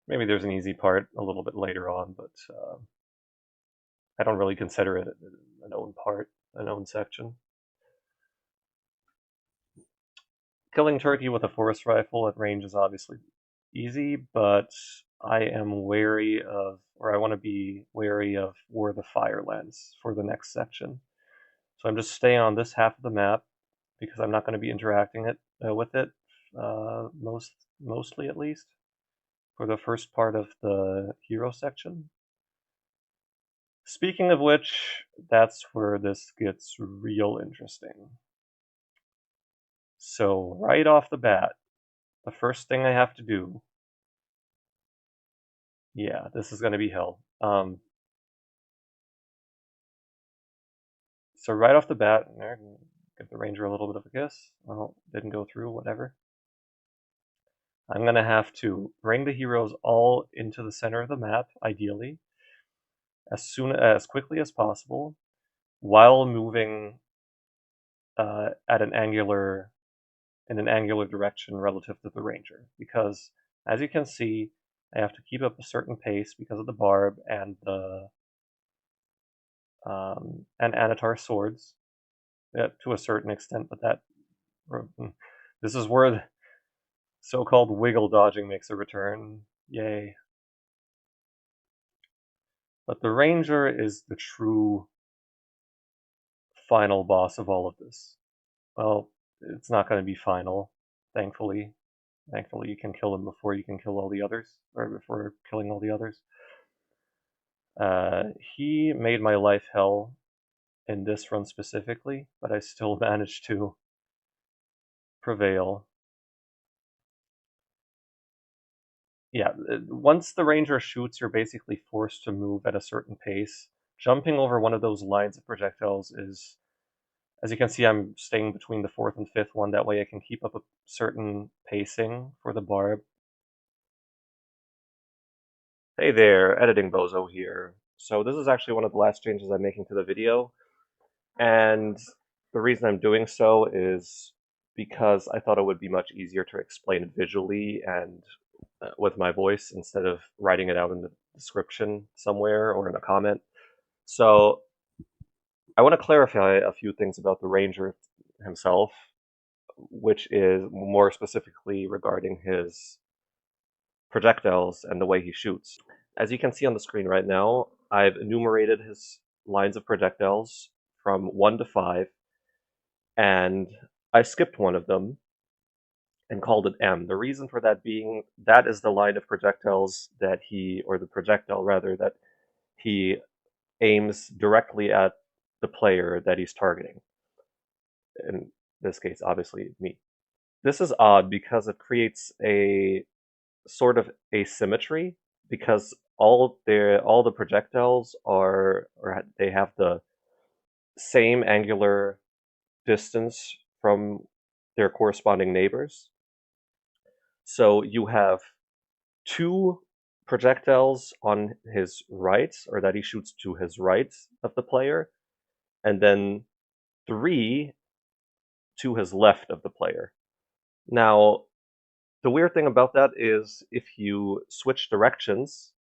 maybe there's an easy part a little bit later on, but I don't really consider it an own part, an own section. Killing turkey with a force rifle at range is obviously easy, but I am wary of, or I want to be wary of where the fire lands for the next section. So I'm just staying on this half of the map because I'm not going to be interacting with it mostly at least for the first part of the hero section. Speaking of which, that's where this gets real interesting. So right off the bat, the first thing I have to do, yeah, this is going to be hell. So right off the bat, give the ranger a little bit of a kiss. Well, didn't go through, whatever. I'm going to have to bring the heroes all into the center of the map, ideally, as quickly as possible, while moving in an angular direction relative to the ranger. Because, as you can see, I have to keep up a certain pace because of the barb and the and Anatar swords, to a certain extent. But that this is where the so-called wiggle dodging makes a return. Yay! But the ranger is the true final boss of all of this. Well, it's not going to be final, thankfully. Thankfully, you can kill him before you can kill all the others, or before killing all the others. He made my life hell in this run specifically, but I still managed to prevail. Yeah, once the ranger shoots, you're basically forced to move at a certain pace. Jumping over one of those lines of projectiles is, as you can see, I'm staying between the fourth and fifth one. That way I can keep up a certain pacing for the barb. Hey there, Editing Bozo here. So this is actually one of the last changes I'm making to the video. And the reason I'm doing so is because I thought it would be much easier to explain it visually and with my voice instead of writing it out in the description somewhere or in a comment. So I want to clarify a few things about the Ranger himself, which is more specifically regarding his projectiles and the way he shoots. As you can see on the screen right now, I've enumerated his lines of projectiles from 1 to 5, and I skipped one of them and called it M. The reason for that being, that is the line of projectiles that he, or the projectile rather, that he aims directly at the player that he's targeting. In this case, obviously, me. This is odd because it creates a sort of asymmetry, because all the projectiles are, or they have the same angular distance from their corresponding neighbors. So you have 2 projectiles on his right, or that he shoots to his right of the player, and then 3 to his left of the player. Now, the weird thing about that is if you switch directions,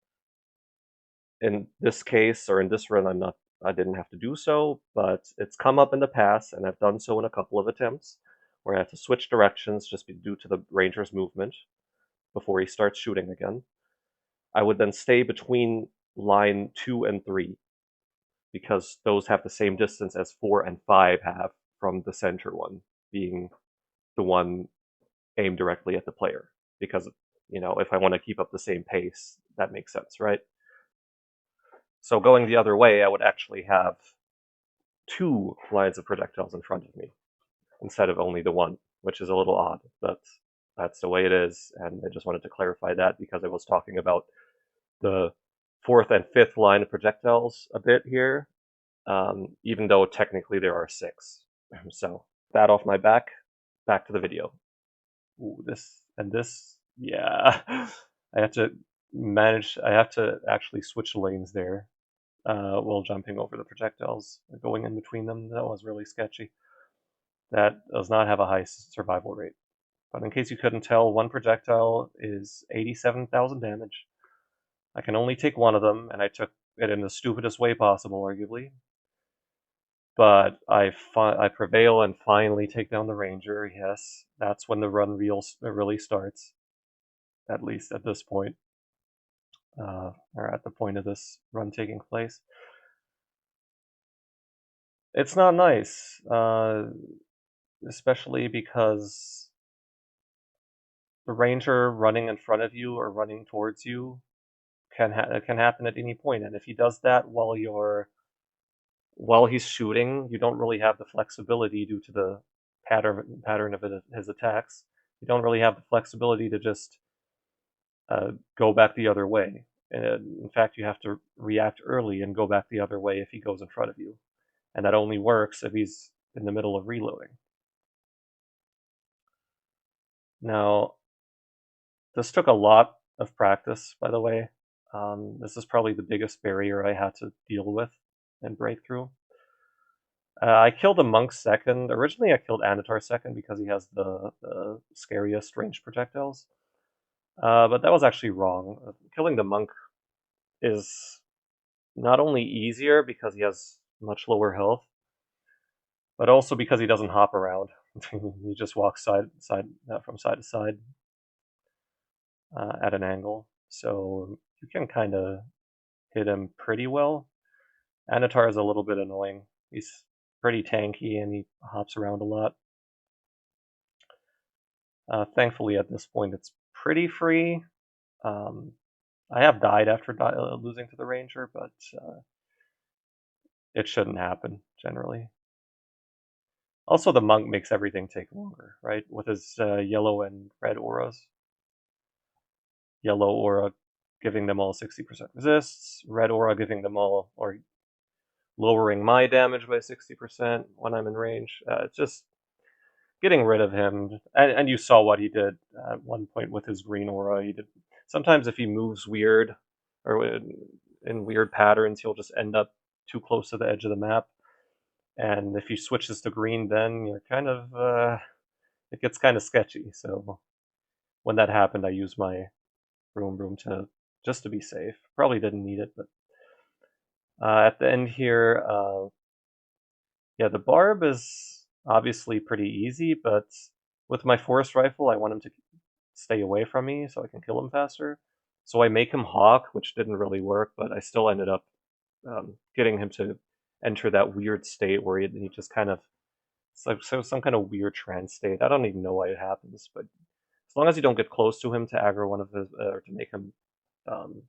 in this case, or in this run, I didn't have to do so, but it's come up in the past, and I've done so in a couple of attempts, We're going to have to switch directions just due to the ranger's movement before he starts shooting again. I would then stay between line 2 and 3 because those have the same distance as 4 and 5 have from the center one, being the one aimed directly at the player. Because, if I want to keep up the same pace, that makes sense, right? So going the other way, I would actually have 2 lines of projectiles in front of me instead of only the one, which is a little odd, but that's the way it is, and I just wanted to clarify that because I was talking about the 4th and 5th line of projectiles a bit here, even though technically there are 6. So, that off my back to the video. Ooh, this and this, yeah. I have to actually switch lanes there while jumping over the projectiles. Going in between them, that was really sketchy. That does not have a high survival rate. But in case you couldn't tell, one projectile is 87,000 damage. I can only take one of them, and I took it in the stupidest way possible, arguably. But I prevail and finally take down the ranger. Yes, that's when the run really starts. At least at this point, or at the point of this run taking place. It's not nice, especially because the ranger running in front of you or running towards you can happen at any point, and if he does that while he's shooting, you don't really have the flexibility due to the pattern of his attacks. You don't really have the flexibility to just go back the other way. In fact, you have to react early and go back the other way if he goes in front of you, and that only works if he's in the middle of reloading. Now, this took a lot of practice, by the way. This is probably the biggest barrier I had to deal with and break through. I killed a monk second. Originally, I killed Anatar second because he has the scariest ranged projectiles. But that was actually wrong. Killing the monk is not only easier because he has much lower health, but also because he doesn't hop around. He just walks from side to side at an angle. So you can kind of hit him pretty well. Anatar is a little bit annoying. He's pretty tanky and he hops around a lot. Thankfully, at this point, it's pretty free. I have died after losing to the ranger, but it shouldn't happen, generally. Also, the monk makes everything take longer, right? With his yellow and red auras. Yellow aura giving them all 60% resists, red aura giving them all, or lowering my damage by 60% when I'm in range. It's just getting rid of him. And you saw what he did at one point with his green aura. He did. Sometimes if he moves weird, or in weird patterns, he'll just end up too close to the edge of the map. And if he switches to green, then you're kind of, it gets kind of sketchy. So when that happened, I used my room just to be safe. Probably didn't need it, but at the end here, yeah, the barb is obviously pretty easy, but with my force rifle, I want him to stay away from me so I can kill him faster. So I make him hawk, which didn't really work, but I still ended up getting him to enter that weird state where he just kind of, it's like some kind of weird trance state. I don't even know why it happens, but as long as you don't get close to him to aggro one of his, or to make him, to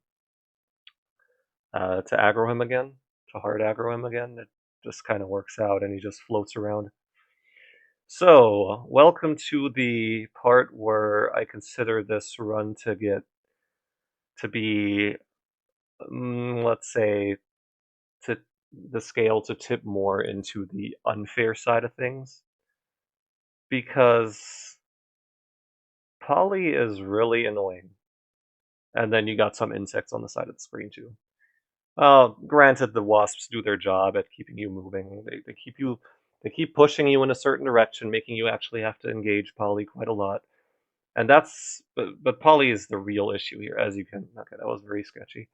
aggro him again, to hard aggro him again, it just kind of works out and he just floats around. So, welcome to the part where I consider this run to be, let's say, to the scale to tip more into the unfair side of things. Because Polly is really annoying. And then you got some insects on the side of the screen too. Granted, the wasps do their job at keeping you moving. They keep pushing you in a certain direction, making you actually have to engage Polly quite a lot. And but Polly is the real issue here, as you can. Okay, that was very sketchy.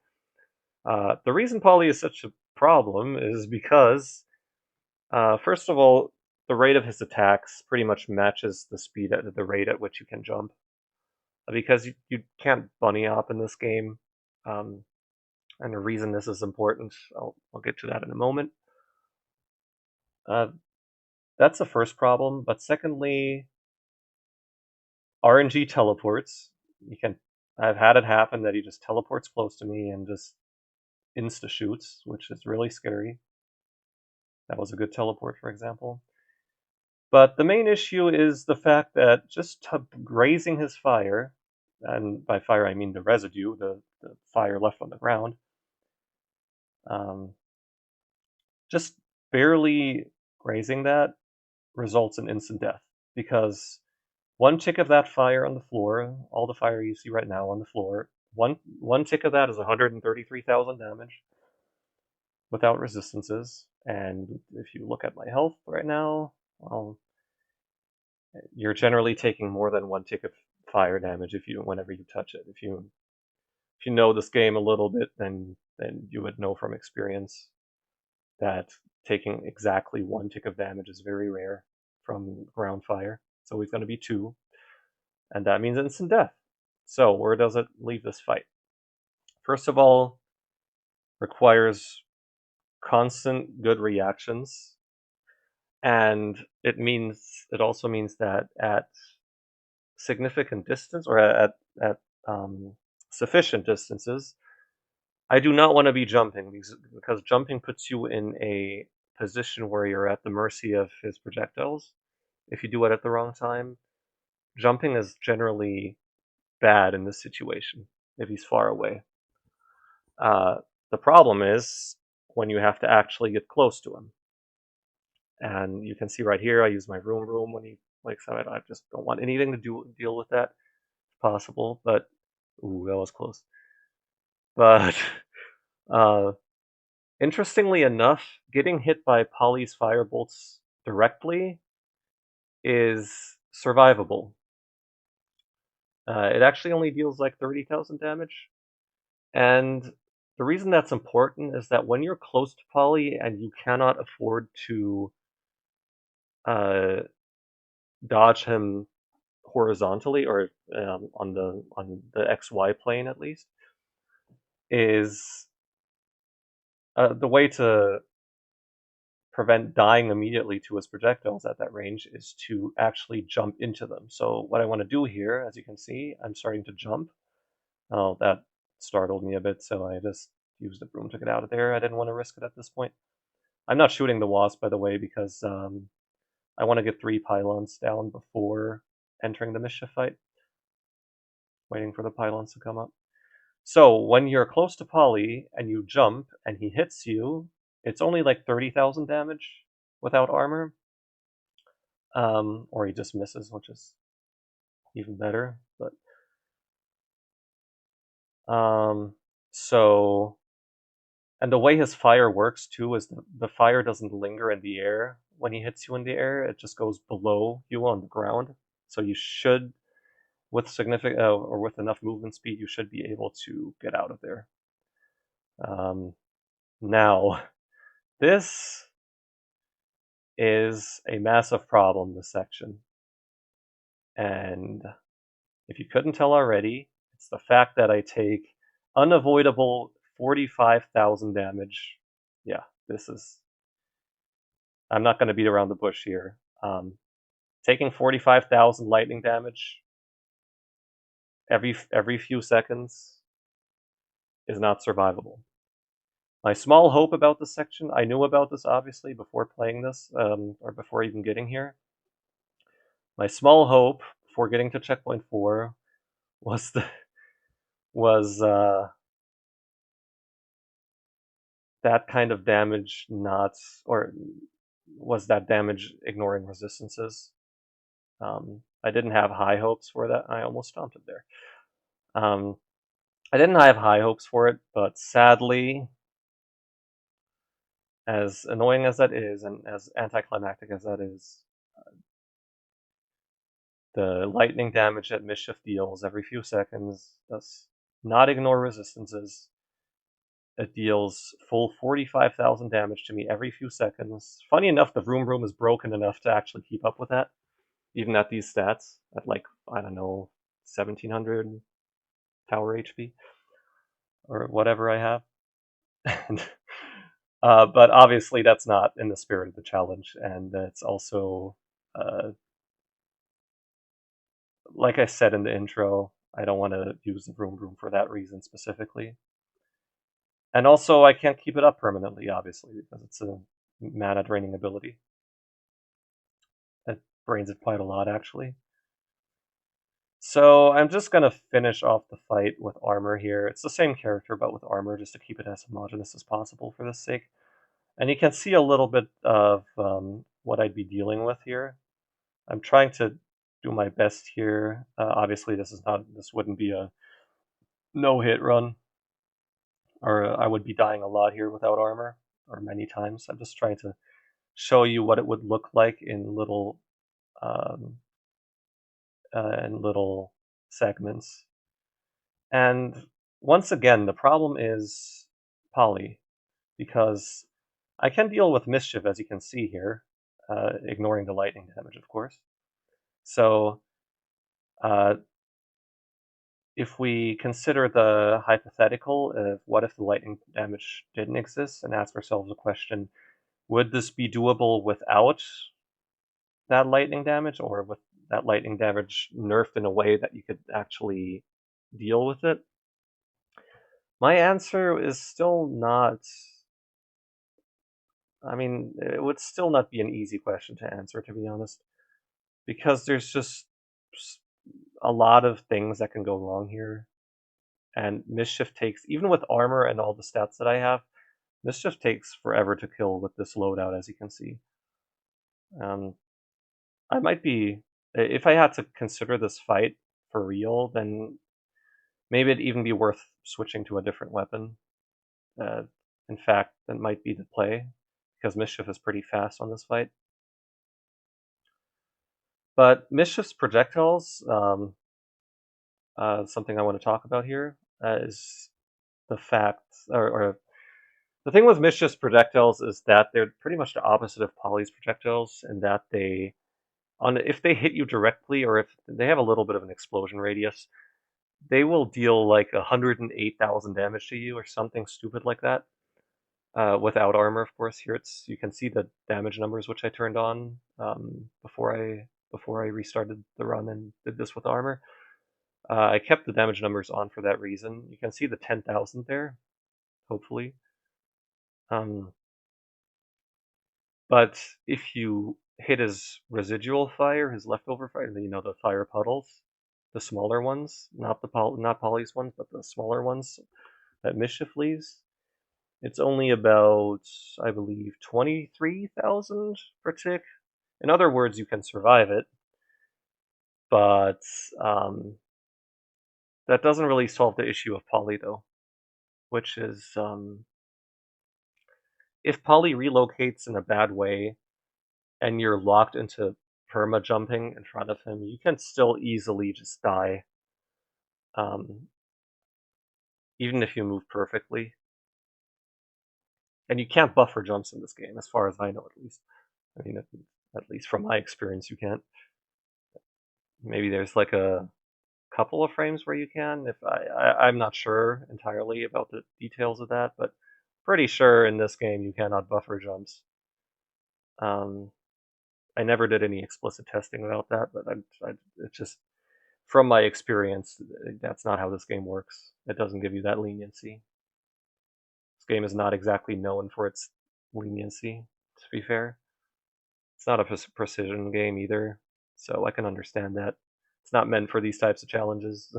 The reason Polly is such a problem is because, first of all, the rate of his attacks pretty much matches the speed at the rate at which you can jump. Because you can't bunny hop in this game, and the reason this is important, I'll get to that in a moment. That's the first problem, but secondly, RNG teleports. I've had it happen that he just teleports close to me and just insta shoots, which is really scary. That was a good teleport, for example. But the main issue is the fact that just grazing his fire, and by fire I mean the residue, the fire left on the ground, just barely grazing that results in instant death. Because one tick of that fire on the floor, all the fire you see right now on the floor, one tick of that is 133,000 damage without resistances. And if you look at my health right now, well, you're generally taking more than one tick of fire damage whenever you touch it. If you know this game a little bit, then you would know from experience that taking exactly one tick of damage is very rare from ground fire. It's always going to be two, and that means instant death. So where does it leave this fight? First of all, requires constant good reactions, and it also means that at significant distance, or at sufficient distances, I do not want to be jumping, because jumping puts you in a position where you're at the mercy of his projectiles. If you do it at the wrong time, jumping is generally bad in this situation if he's far away. The problem is when you have to actually get close to him. And you can see right here, I use my room when he wakes up. I just don't want anything to deal with that if possible. But ooh, that was close. But interestingly enough, getting hit by Polly's firebolts directly is survivable. It actually only deals like 30,000 damage. And the reason that's important is that when you're close to Polly and you cannot afford to dodge him horizontally, or on the XY plane at least, is the way to prevent dying immediately to his projectiles at that range is to actually jump into them. So what I want to do here, as you can see, I'm starting to jump. Oh, that startled me a bit, so I just used the broom to get out of there. I didn't want to risk it at this point. I'm not shooting the wasp, by the way, because I want to get 3 pylons down before entering the mischief fight. Waiting for the pylons to come up. So when you're close to Polly and you jump and he hits you, it's only like 30,000 damage without armor. Or he just misses, which is even better. But so, and the way his fire works too is the fire doesn't linger in the air when he hits you in the air. It just goes below you on the ground. So you should, with significant or with enough movement speed, you should be able to get out of there. Now, this is a massive problem, this section. And if you couldn't tell already, it's the fact that I take unavoidable 45,000 damage. Yeah, I'm not going to beat around the bush here. Taking 45,000 lightning damage every few seconds is not survivable. My small hope about this section, I knew about this obviously before playing this, or before even getting here. My small hope before getting to checkpoint 4 was that kind of damage was that damage ignoring resistances. I didn't have high hopes for that. I almost stomped it there. I didn't have high hopes for it, but sadly, as annoying as that is, and as anticlimactic as that is, the lightning damage that Mischief deals every few seconds does not ignore resistances. It deals full 45,000 damage to me every few seconds. Funny enough, the Vroom Vroom is broken enough to actually keep up with that, even at these stats, at like, I don't know, 1700 tower HP, or whatever I have. But obviously that's not in the spirit of the challenge, and it's also, like I said in the intro, I don't want to use the Vroom Vroom for that reason specifically. And also, I can't keep it up permanently, obviously, because it's a mana draining ability. It drains it quite a lot, actually. So I'm just going to finish off the fight with armor here. It's the same character, but with armor, just to keep it as homogeneous as possible for this sake. And you can see a little bit of what I'd be dealing with here. I'm trying to do my best here. Obviously, this wouldn't be a no-hit run, or I would be dying a lot here without armor, or many times. I'm just trying to show you what it would look like in little um, segments. And once again, the problem is poly, because I can deal with mischief, as you can see here, ignoring the lightning damage, of course. So uh, if we consider the hypothetical of what if the lightning damage didn't exist and ask ourselves a question, would this be doable without that lightning damage, or with that lightning damage nerfed in a way that you could actually deal with it? My answer is still not. I mean, it would still not be an easy question to answer, to be honest, because there's just a lot of things that can go wrong here. And Mischief takes, even with armor and all the stats that I have, Mischief takes forever to kill with this loadout, as you can see. I might be, if I had to consider this fight for real, then maybe it'd even be worth switching to a different weapon. In fact, that might be the play, because Mischief is pretty fast on this fight. But Mischief's projectiles, something I want to talk about here, is the fact, or the thing with Mischief's projectiles is that they're pretty much the opposite of Poly's projectiles, in that if they hit you directly, or if they have a little bit of an explosion radius, they will deal like 108,000 damage to you, or something stupid like that. Without armor, of course. Here you can see the damage numbers, which I turned on before I restarted the run and did this with armor. I kept the damage numbers on for that reason. You can see the 10,000 there, hopefully. But if you hit his residual fire, his leftover fire, the fire puddles, the smaller ones, not Poly's ones, but the smaller ones that Mischief leaves, it's only about, I believe, 23,000 per tick. In other words, you can survive it, but that doesn't really solve the issue of Poly, though, which is if Poly relocates in a bad way and you're locked into perma jumping in front of him, you can still easily just die, even if you move perfectly. And you can't buffer jumps in this game, as far as I know, at least. I mean, at least from my experience, you can't. Maybe there's like a couple of frames where you can. I'm not sure entirely about the details of that, but pretty sure in this game you cannot buffer jumps. I never did any explicit testing about that, but it's just from my experience, that's not how this game works. It doesn't give you that leniency. This game is not exactly known for its leniency, to be fair. It's not a precision game either, so I can understand that. It's not meant for these types of challenges.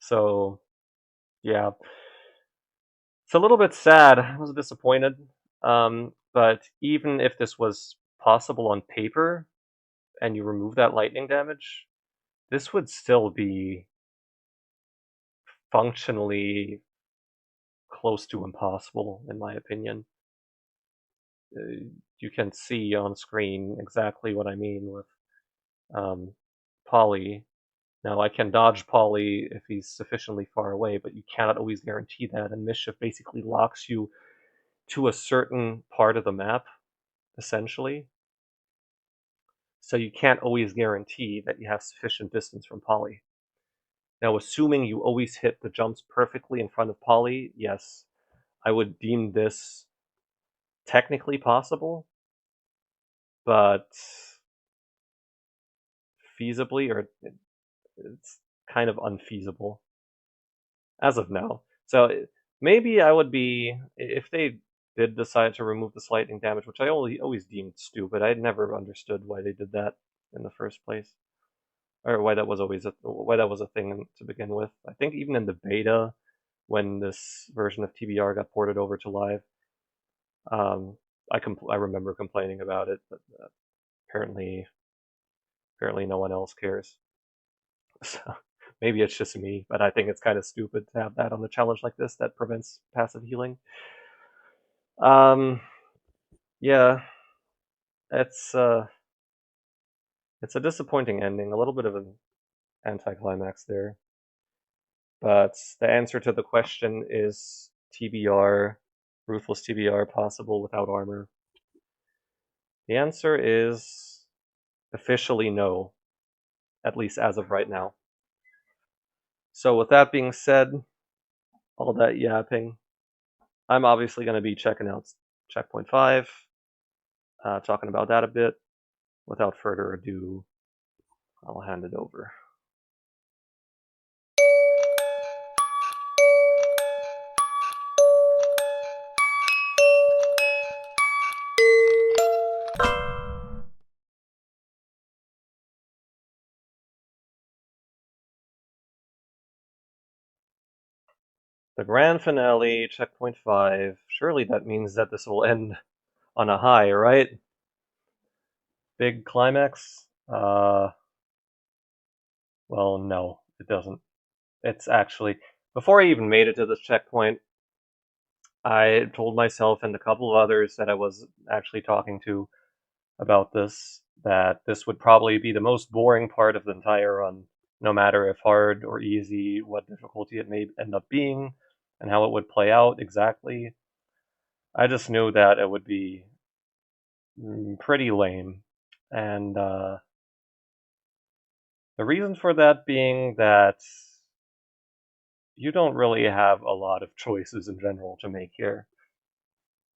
So, yeah. It's a little bit sad. I was disappointed. But even if this was possible on paper, and you remove that lightning damage, this would still be functionally close to impossible, in my opinion. You can see on screen exactly what I mean with Poly. Now, I can dodge Polly if he's sufficiently far away, but you cannot always guarantee that, and Mischief basically locks you to a certain part of the map, essentially. So you can't always guarantee that you have sufficient distance from Polly. Now, assuming you always hit the jumps perfectly in front of Polly, yes, I would deem this technically possible, but feasibly, or it's kind of unfeasible as of now. So maybe I would be, if they did decide to remove the lightning damage, which I always deemed stupid. I never understood why they did that in the first place, or why that was a thing to begin with. I think even in the beta, when this version of TBR got ported over to live, I remember complaining about it, but apparently no one else cares. So maybe it's just me, but I think it's kind of stupid to have that on the challenge like this that prevents passive healing. Yeah, it's a disappointing ending, a little bit of an anticlimax there. But the answer to the question is TBR, Ruthless TBR possible without armor. The answer is officially no, at least as of right now. So with that being said, all that yapping, I'm obviously going to be checking out Checkpoint 5, talking about that a bit. Without further ado, I'll hand it over. The grand finale, Checkpoint 5. Surely that means that this will end on a high, right? Big climax? Well, no, it doesn't. It's actually, before I even made it to this checkpoint, I told myself and a couple of others that I was actually talking to about this, that this would probably be the most boring part of the entire run, no matter if hard or easy, what difficulty it may end up being, and how it would play out exactly. I just knew that it would be pretty lame. And the reason for that being that you don't really have a lot of choices in general to make here.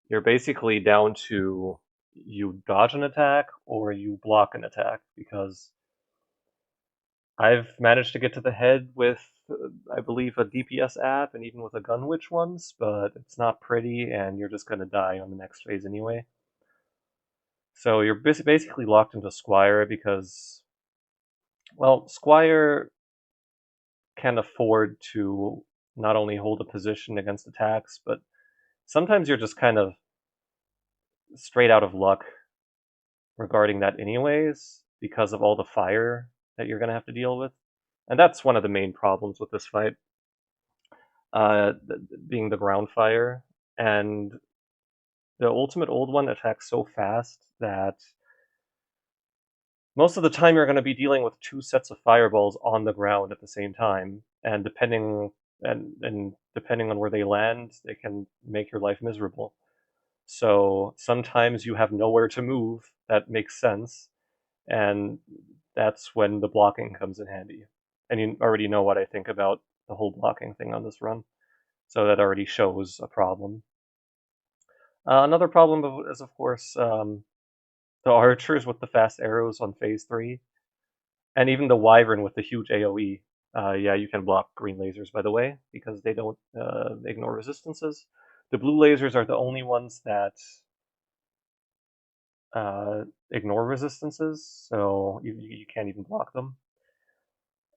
You're basically down to you dodge an attack or you block an attack, because I've managed to get to the head with, I believe, a DPS app and even with a gun witch once, but it's not pretty and you're just going to die on the next phase anyway. So you're basically locked into Squire because, well, Squire can afford to not only hold a position against attacks, but sometimes you're just kind of straight out of luck regarding that anyways, because of all the fire that you're going to have to deal with. And that's one of the main problems with this fight, being the ground fire. And the ultimate old one attacks so fast that most of the time you're going to be dealing with two sets of fireballs on the ground at the same time, and depending on where they land, they can make your life miserable. So sometimes you have nowhere to move. That makes sense, and that's when the blocking comes in handy. And you already know what I think about the whole blocking thing on this run, so that already shows a problem. Another problem is, of course, the archers with the fast arrows on phase 3, and even the wyvern with the huge AoE. Yeah, you can block green lasers, by the way, because they don't ignore resistances. The blue lasers are the only ones that ignore resistances, so you can't even block them.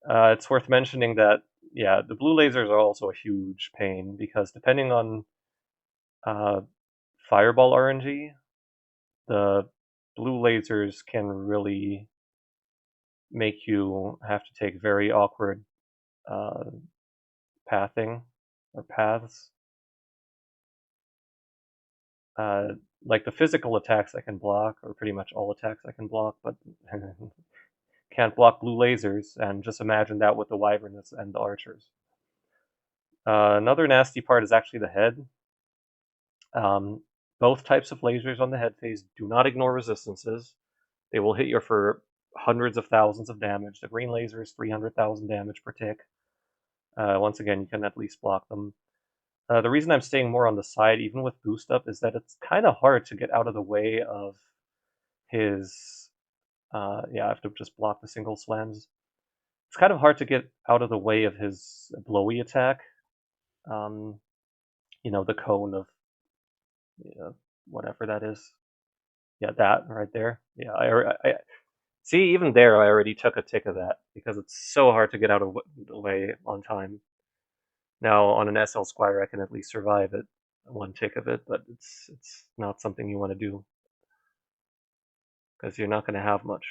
It's worth mentioning that, yeah, the blue lasers are also a huge pain, because depending on fireball RNG, the blue lasers can really make you have to take very awkward pathing or paths. Like the physical attacks I can block, or pretty much all attacks I can block, but can't block blue lasers, and just imagine that with the wyverns and the archers. Another nasty part is actually the head. Um, both types of lasers on the head phase do not ignore resistances. They will hit you for hundreds of thousands of damage. The green laser is 300,000 damage per tick. Once again, you can at least block them. The reason I'm staying more on the side, even with boost up, is that it's kind of hard to get out of the way of his. Yeah, I have to just block the single slams. It's kind of hard to get out of the way of his blowy attack. Um, the cone of whatever that is. Yeah, that right there. Yeah, I see. Even there, I already took a tick of that because it's so hard to get out of the way on time. Now on an SL Squire, I can at least survive it, one tick of it, but it's not something you want to do because you're not going to have much.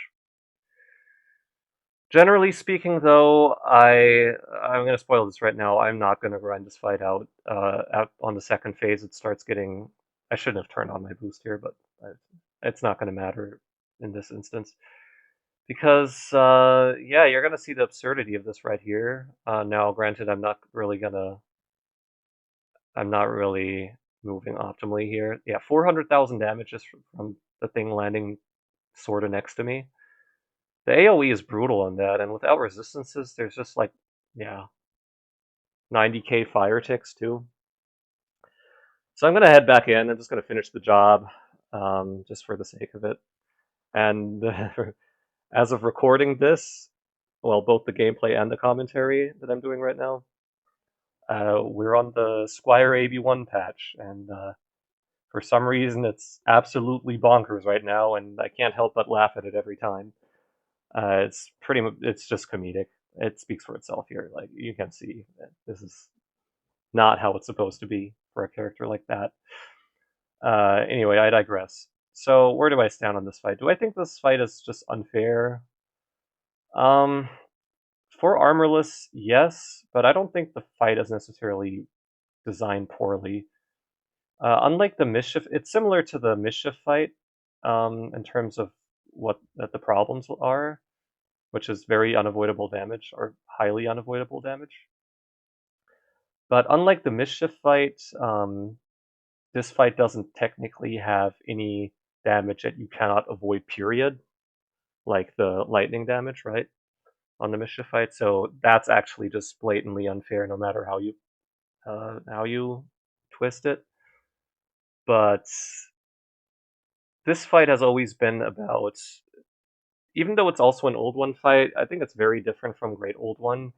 Generally speaking, though, I'm going to spoil this right now. I'm not going to grind this fight out. On the second phase, it starts getting. I shouldn't have turned on my boost here, but it's not going to matter in this instance because yeah, you're going to see the absurdity of this right here. Now, granted, I'm not really moving optimally here. Yeah, 400,000 damage just from the thing landing sort of next to me. The AoE is brutal on that, and without resistances, there's just like, yeah, 90k fire ticks too. So I'm gonna head back in. I'm just gonna finish the job, just for the sake of it. And as of recording this, well, both the gameplay and the commentary that I'm doing right now, we're on the Squire AB1 patch, and for some reason it's absolutely bonkers right now, and I can't help but laugh at it every time. It's just comedic. It speaks for itself here. Like, you can see that this is not how it's supposed to be for a character like that. Anyway, I digress. So where do I stand on this fight? Do I think this fight is just unfair? Um, for armorless, yes, but I don't think the fight is necessarily designed poorly. Unlike the mischief, it's similar to the mischief fight in terms of what the problems are, which is very unavoidable damage or highly unavoidable damage. But unlike the mischief fight, this fight doesn't technically have any damage that you cannot avoid, period, like the lightning damage, right, on the mischief fight. So that's actually just blatantly unfair, no matter how you twist it. But this fight has always been about, even though it's also an old one fight, I think it's very different from Great Old One.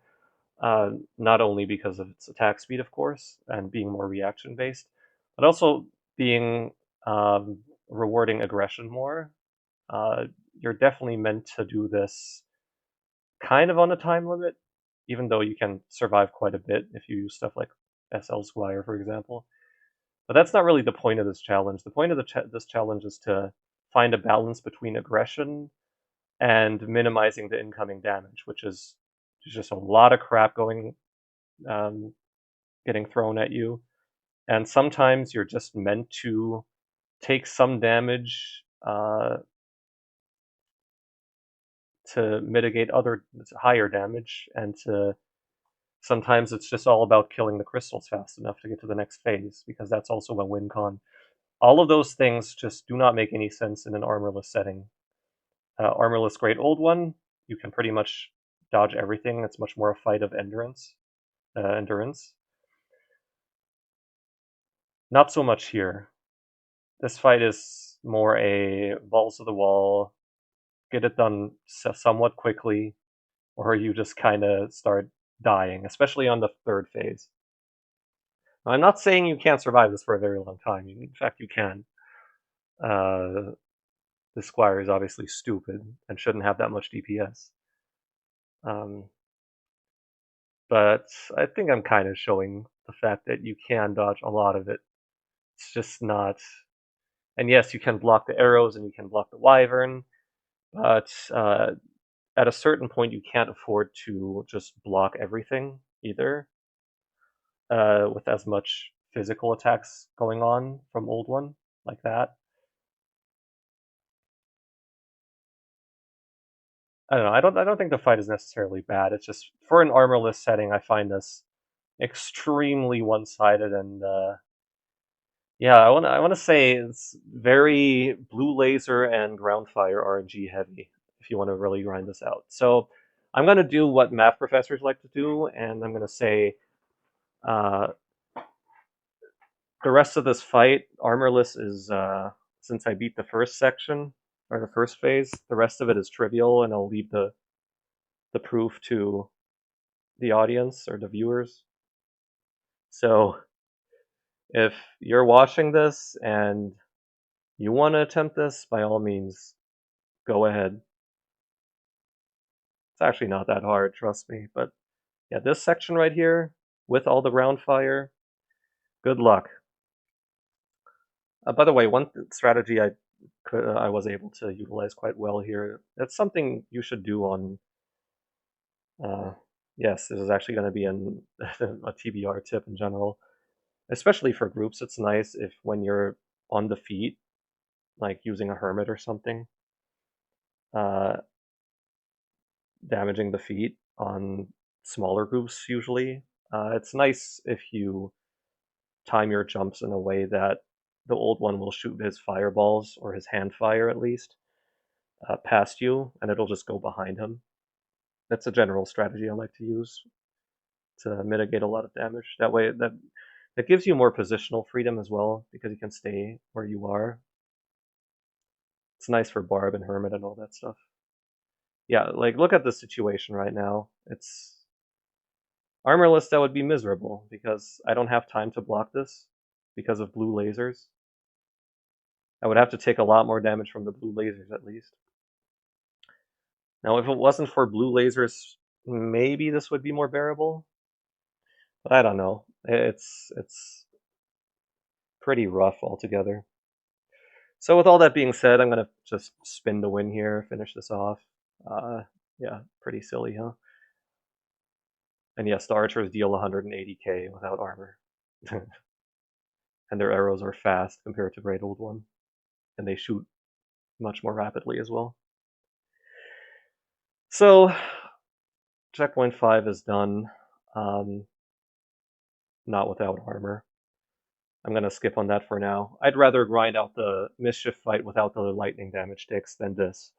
Not only because of its attack speed, of course, and being more reaction based, but also being rewarding aggression more. You're definitely meant to do this kind of on a time limit, even though you can survive quite a bit if you use stuff like SL Squire, for example. But that's not really the point of this challenge. The point of this challenge is to find a balance between aggression and minimizing the incoming damage, which is just a lot of crap getting thrown at you. And sometimes you're just meant to take some damage to mitigate other higher damage, and sometimes it's just all about killing the crystals fast enough to get to the next phase, because that's also a win con. All of those things just do not make any sense in an armorless setting. Armorless Great Old One, you can pretty much dodge everything. It's much more a fight of endurance. Not so much here. This fight is more a balls to the wall, get it done somewhat quickly, or you just kind of start dying, especially on the third phase. Now, I'm not saying you can't survive this for a very long time. In fact, you can. The Squire is obviously stupid and shouldn't have that much DPS. But I think I'm kind of showing the fact that you can dodge a lot of it. It's just not. And yes, you can block the arrows and you can block the wyvern, but at a certain point, you can't afford to just block everything either, with as much physical attacks going on from Old One like that. I don't know. I don't think the fight is necessarily bad. It's just for an armorless setting, I find this extremely one-sided, and yeah, I want to say it's very blue laser and ground fire RNG heavy if you want to really grind this out. So I'm gonna do what math professors like to do, and I'm gonna say uh, the rest of this fight armorless is since I beat the first section or the first phase, the rest of it is trivial, and I'll leave the proof to the audience or the viewers. So if you're watching this and you want to attempt this, by all means, go ahead. It's actually not that hard, trust me. But yeah, this section right here with all the round fire, good luck. By the way, one strategy I was able to utilize quite well here. That's something you should do on. Uh, yes, this is actually going to be a TBR tip in general, especially for groups. It's nice if when you're on the feet, like using a hermit or something, uh, damaging the feet on smaller groups usually. It's nice if you time your jumps in a way that the old one will shoot his fireballs, or his hand fire at least, past you, and it'll just go behind him. That's a general strategy I like to use to mitigate a lot of damage. That way, that gives you more positional freedom as well, because you can stay where you are. It's nice for Barb and Hermit and all that stuff. Yeah, like look at the situation right now. It's armorless, that would be miserable because I don't have time to block this because of blue lasers. I would have to take a lot more damage from the blue lasers at least. Now, if it wasn't for blue lasers, maybe this would be more bearable. But I don't know. It's pretty rough altogether. So with all that being said, I'm gonna just spin the win here, finish this off. Uh, yeah, pretty silly, huh? And yes, the archers deal 180k without armor. And their arrows are fast compared to Great Old One. And they shoot much more rapidly as well. So, checkpoint 5 is done. Not without armor. I'm going to skip on that for now. I'd rather grind out the mischief fight without the lightning damage ticks than this.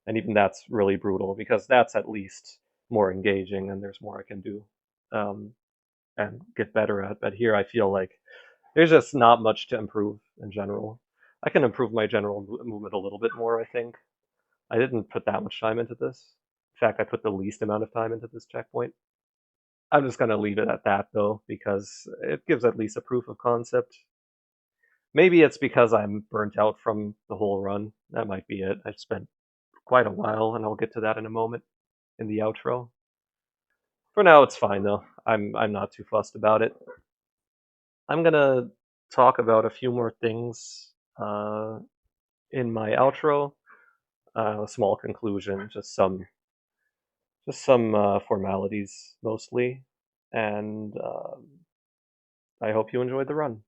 And even that's really brutal, because that's at least more engaging and there's more I can do and get better at. But here I feel like there's just not much to improve in general. I can improve my general movement a little bit more, I think. I didn't put that much time into this. In fact, I put the least amount of time into this checkpoint. I'm just going to leave it at that, though, because it gives at least a proof of concept. Maybe it's because I'm burnt out from the whole run. That might be it. I've spent quite a while, and I'll get to that in a moment in the outro. For now, it's fine, though. I'm not too fussed about it. I'm going to talk about a few more things in my outro. A small conclusion, just some formalities mostly, and I hope you enjoyed the run.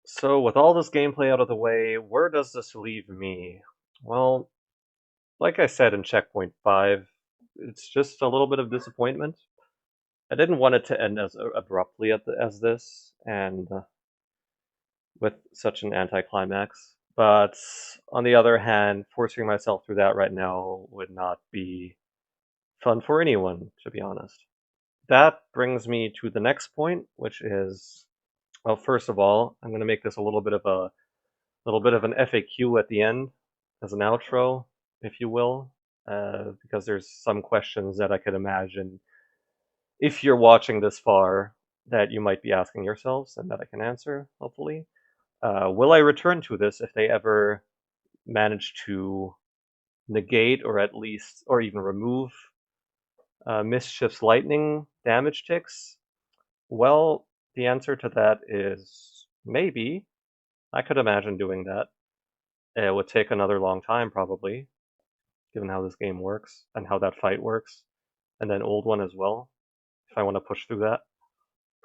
So with all this gameplay out of the way, where does this leave me? Well, like I said in Checkpoint 5, it's just a little bit of disappointment. I didn't want it to end as abruptly as this, and with such an anticlimax. But on the other hand, forcing myself through that right now would not be fun for anyone, to be honest. That brings me to the next point, which is, well, first of all, I'm going to make this a little bit of an FAQ at the end as an outro, if you will, because there's some questions that I could imagine if you're watching this far that you might be asking yourselves and that I can answer, hopefully. Will I return to this if they ever manage to negate or at least, or even remove Mischief's lightning damage ticks? Well, the answer to that is maybe. I could imagine doing that. It would take another long time, probably, given how this game works and how that fight works, and then old one as well, if I want to push through that.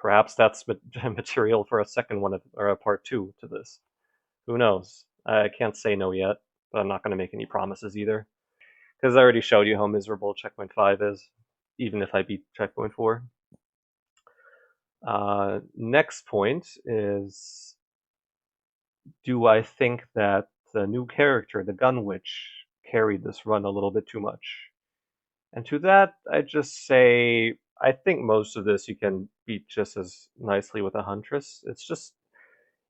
Perhaps that's material for a second one or a part 2 to this. Who knows? I can't say no yet, but I'm not going to make any promises either. Because I already showed you how miserable Checkpoint 5 is, even if I beat Checkpoint 4. Next point is, do I think that the new character, the Gun Witch, carried this run a little bit too much? And to that, I just say, I think most of this you can beat just as nicely with a Huntress.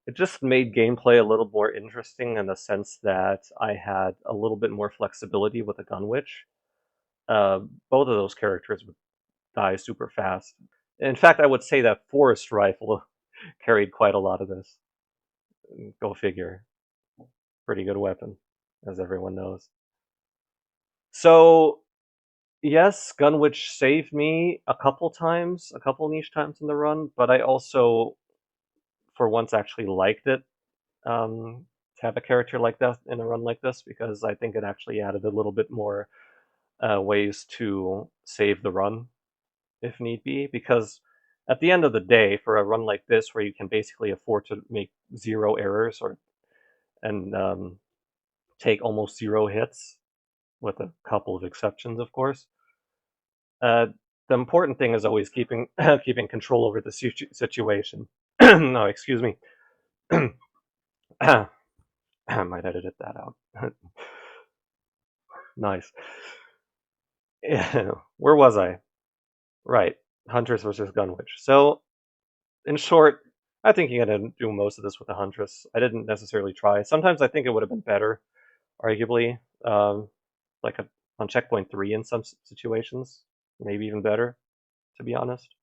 It just made gameplay a little more interesting in the sense that I had a little bit more flexibility with a Gun Witch. Both of those characters would die super fast. In fact, I would say that Forest Rifle carried quite a lot of this. Go figure. Pretty good weapon, as everyone knows. So, yes, Gunwitch saved me a couple times, a couple niche times in the run, but I also, for once, actually liked it to have a character like that in a run like this, because I think it actually added a little bit more ways to save the run if need be, because at the end of the day, for a run like this where you can basically afford to make 0 errors and take almost 0 hits, with a couple of exceptions, of course, the important thing is always keeping keeping control over the situation. No, excuse me. I might edit that out. Nice. Where was I? Right, Huntress versus Gunwitch. So, in short, I think you're gonna do most of this with the Huntress. I didn't necessarily try. Sometimes I think it would have been better, arguably, like on checkpoint 3 in some situations, maybe even better, to be honest.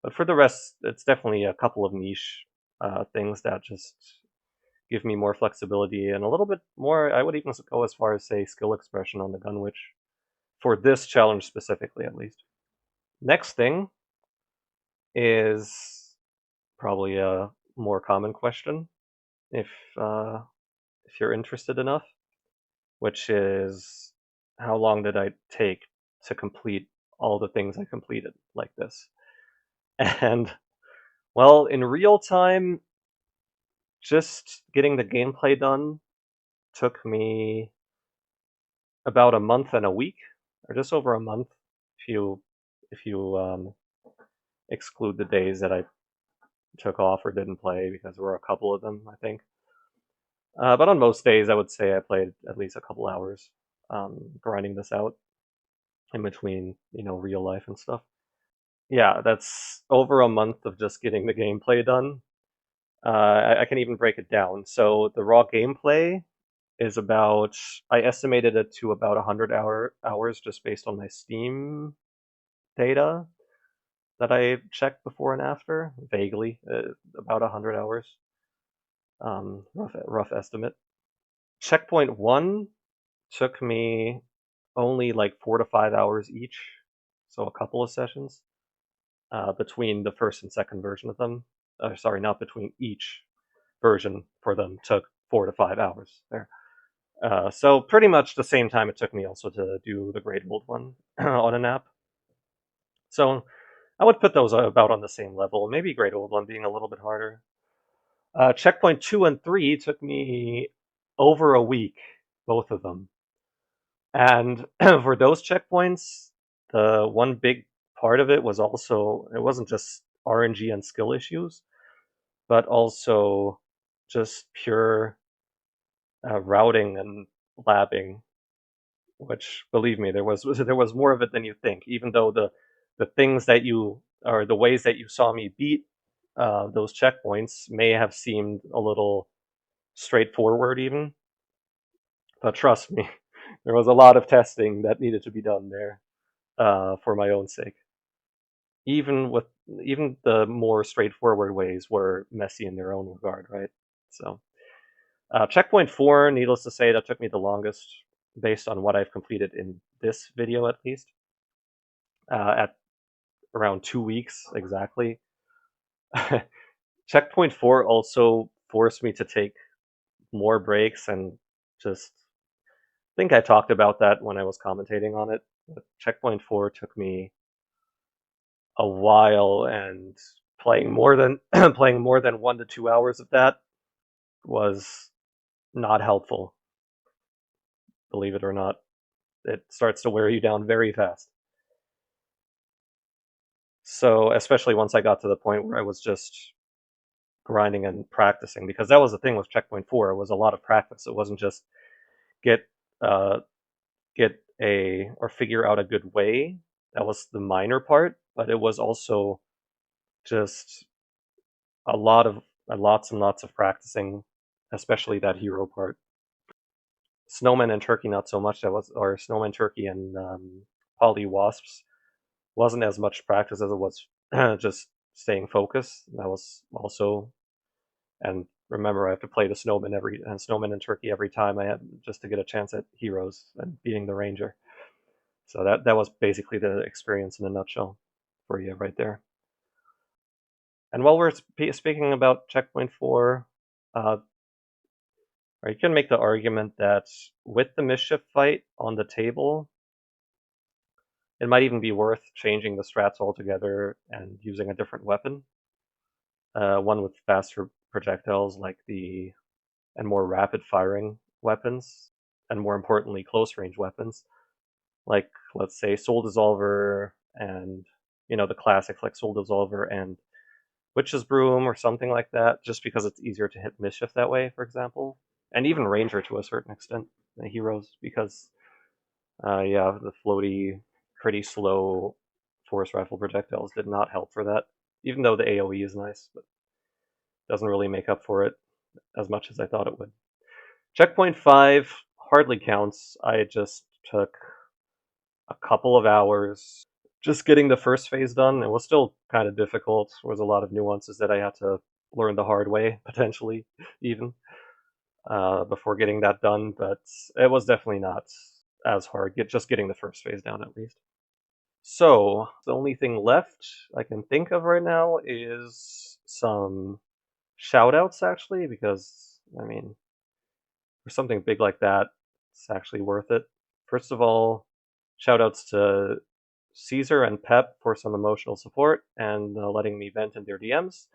But for the rest, it's definitely a couple of niche things that just give me more flexibility and a little bit more. I would even go as far as say skill expression on the Gunwitch for this challenge specifically, at least. Next thing is probably a more common question, if you're interested enough, which is, how long did I take to complete all the things I completed like this? And well, in real time, just getting the gameplay done took me about a month and a week, or just over a month, if you exclude the days that I took off or didn't play, because there were a couple of them, I think. But on most days, I would say I played at least a couple hours, grinding this out in between, real life and stuff. Yeah, that's over a month of just getting the gameplay done. I can even break it down. So the raw gameplay is about, I estimated it to about 100 hours just based on my Steam data that I checked before and after, vaguely, about 100 hours, rough estimate. Checkpoint 1 took me only like 4 to 5 hours each, so a couple of sessions between the first and second version of them. Sorry, not between each version for them took 4 to 5 hours there. So pretty much the same time it took me also to do the Great Old one on an app. So I would put those about on the same level, maybe Great Old One being a little bit harder. Checkpoint 2 and 3 took me over a week, both of them. And for those checkpoints, the one big part of it was also, it wasn't just RNG and skill issues, but also just pure routing and labbing, which, believe me, there was more of it than you think. Even though the things that you, or the ways that you saw me beat those checkpoints may have seemed a little straightforward, even, but trust me, there was a lot of testing that needed to be done there for my own sake. Even the more straightforward ways were messy in their own regard, right? So, checkpoint 4, needless to say, that took me the longest, based on what I've completed in this video, at least, at around 2 weeks exactly. Checkpoint 4 also forced me to take more breaks, and just, I think I talked about that when I was commentating on it. But Checkpoint 4 took me a while, and playing more than playing more than 1 to 2 hours of that was not helpful, believe it or not. It starts to wear you down very fast. So, especially once I got to the point where I was just grinding and practicing, because that was the thing with Checkpoint 4, it was a lot of practice. It wasn't just get or figure out a good way. That was the minor part, but it was also just lots and lots of practicing, especially that hero part. Snowman and Turkey not so much. Or Snowman, Turkey, and Poly Wasps wasn't as much practice as it was just staying focused. That was also, and remember, I have to play the Snowman Snowman and Turkey every time I had, just to get a chance at heroes and beating the Ranger. So that was basically the experience in a nutshell for you right there. And while we're speaking about Checkpoint 4, or you can make the argument that with the Mischief fight on the table, it might even be worth changing the strats altogether and using a different weapon. One with faster projectiles and more rapid firing weapons, and more importantly, close range weapons. Like, let's say, Soul Dissolver and, the classics like Soul Dissolver and Witch's Broom or something like that, just because it's easier to hit Mischief that way, for example. And even Ranger to a certain extent, the heroes, because, the floaty, pretty slow Force Rifle projectiles did not help for that, even though the AoE is nice, but doesn't really make up for it as much as I thought it would. Checkpoint 5 hardly counts. I just took a couple of hours just getting the first phase done. It was still kind of difficult. There was a lot of nuances that I had to learn the hard way, potentially, even, before getting that done, but it was definitely not as hard, just getting the first phase down at least. So, the only thing left I can think of right now is some shoutouts, actually, because, for something big like that, it's actually worth it. First of all, shoutouts to Caesar and Pep for some emotional support and letting me vent in their DMs.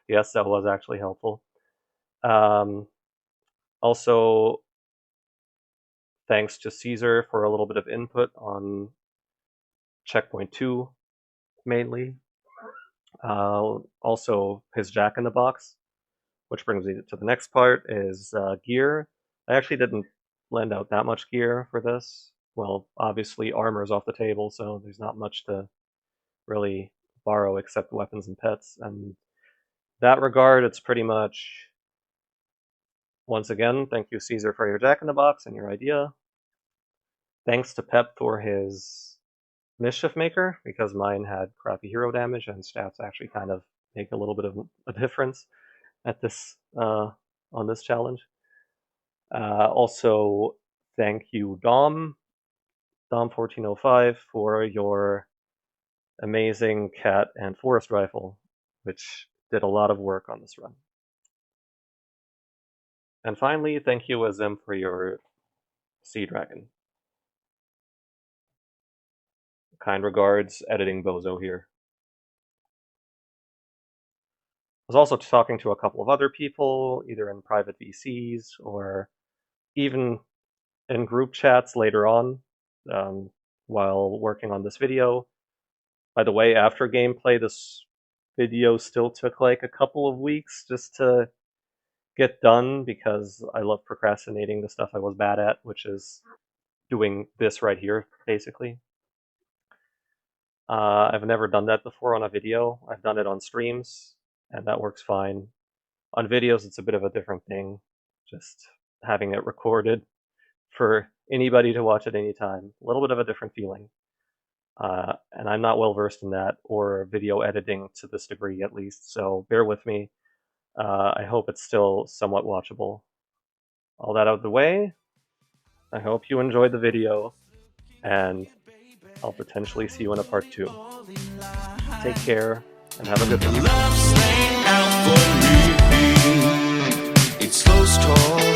Yes, that was actually helpful. Also, thanks to Caesar for a little bit of input on Checkpoint 2, mainly. Also, his Jack-in-the-Box, which brings me to the next part, is gear. I actually didn't lend out that much gear for this. Well, obviously armor's off the table, so there's not much to really borrow except weapons and pets. And that regard, it's pretty much, once again, thank you, Caesar, for your Jack-in-the-Box and your idea. Thanks to Pep for his Mischief Maker, because mine had crappy hero damage, and stats actually kind of make a little bit of a difference at this on this challenge. Also, thank you, Dom1405, for your amazing cat and forest rifle, which did a lot of work on this run. And finally, thank you, Azim, for your Sea Dragon. Kind regards, Editing Bozo here. I was also talking to a couple of other people, either in private VCs or even in group chats later on, while working on this video. By the way, after gameplay, this video still took like a couple of weeks just to get done, because I love procrastinating the stuff I was bad at, which is doing this right here, basically. I've never done that before on a video. I've done it on streams, and that works fine. On videos, it's a bit of a different thing, just having it recorded for anybody to watch at any time. A little bit of a different feeling. And I'm not well versed in that, or video editing to this degree at least, so bear with me. I hope it's still somewhat watchable. All that out of the way, I hope you enjoyed the video, and I'll potentially see you in a part 2. Take care, and have a good one. It's close talk.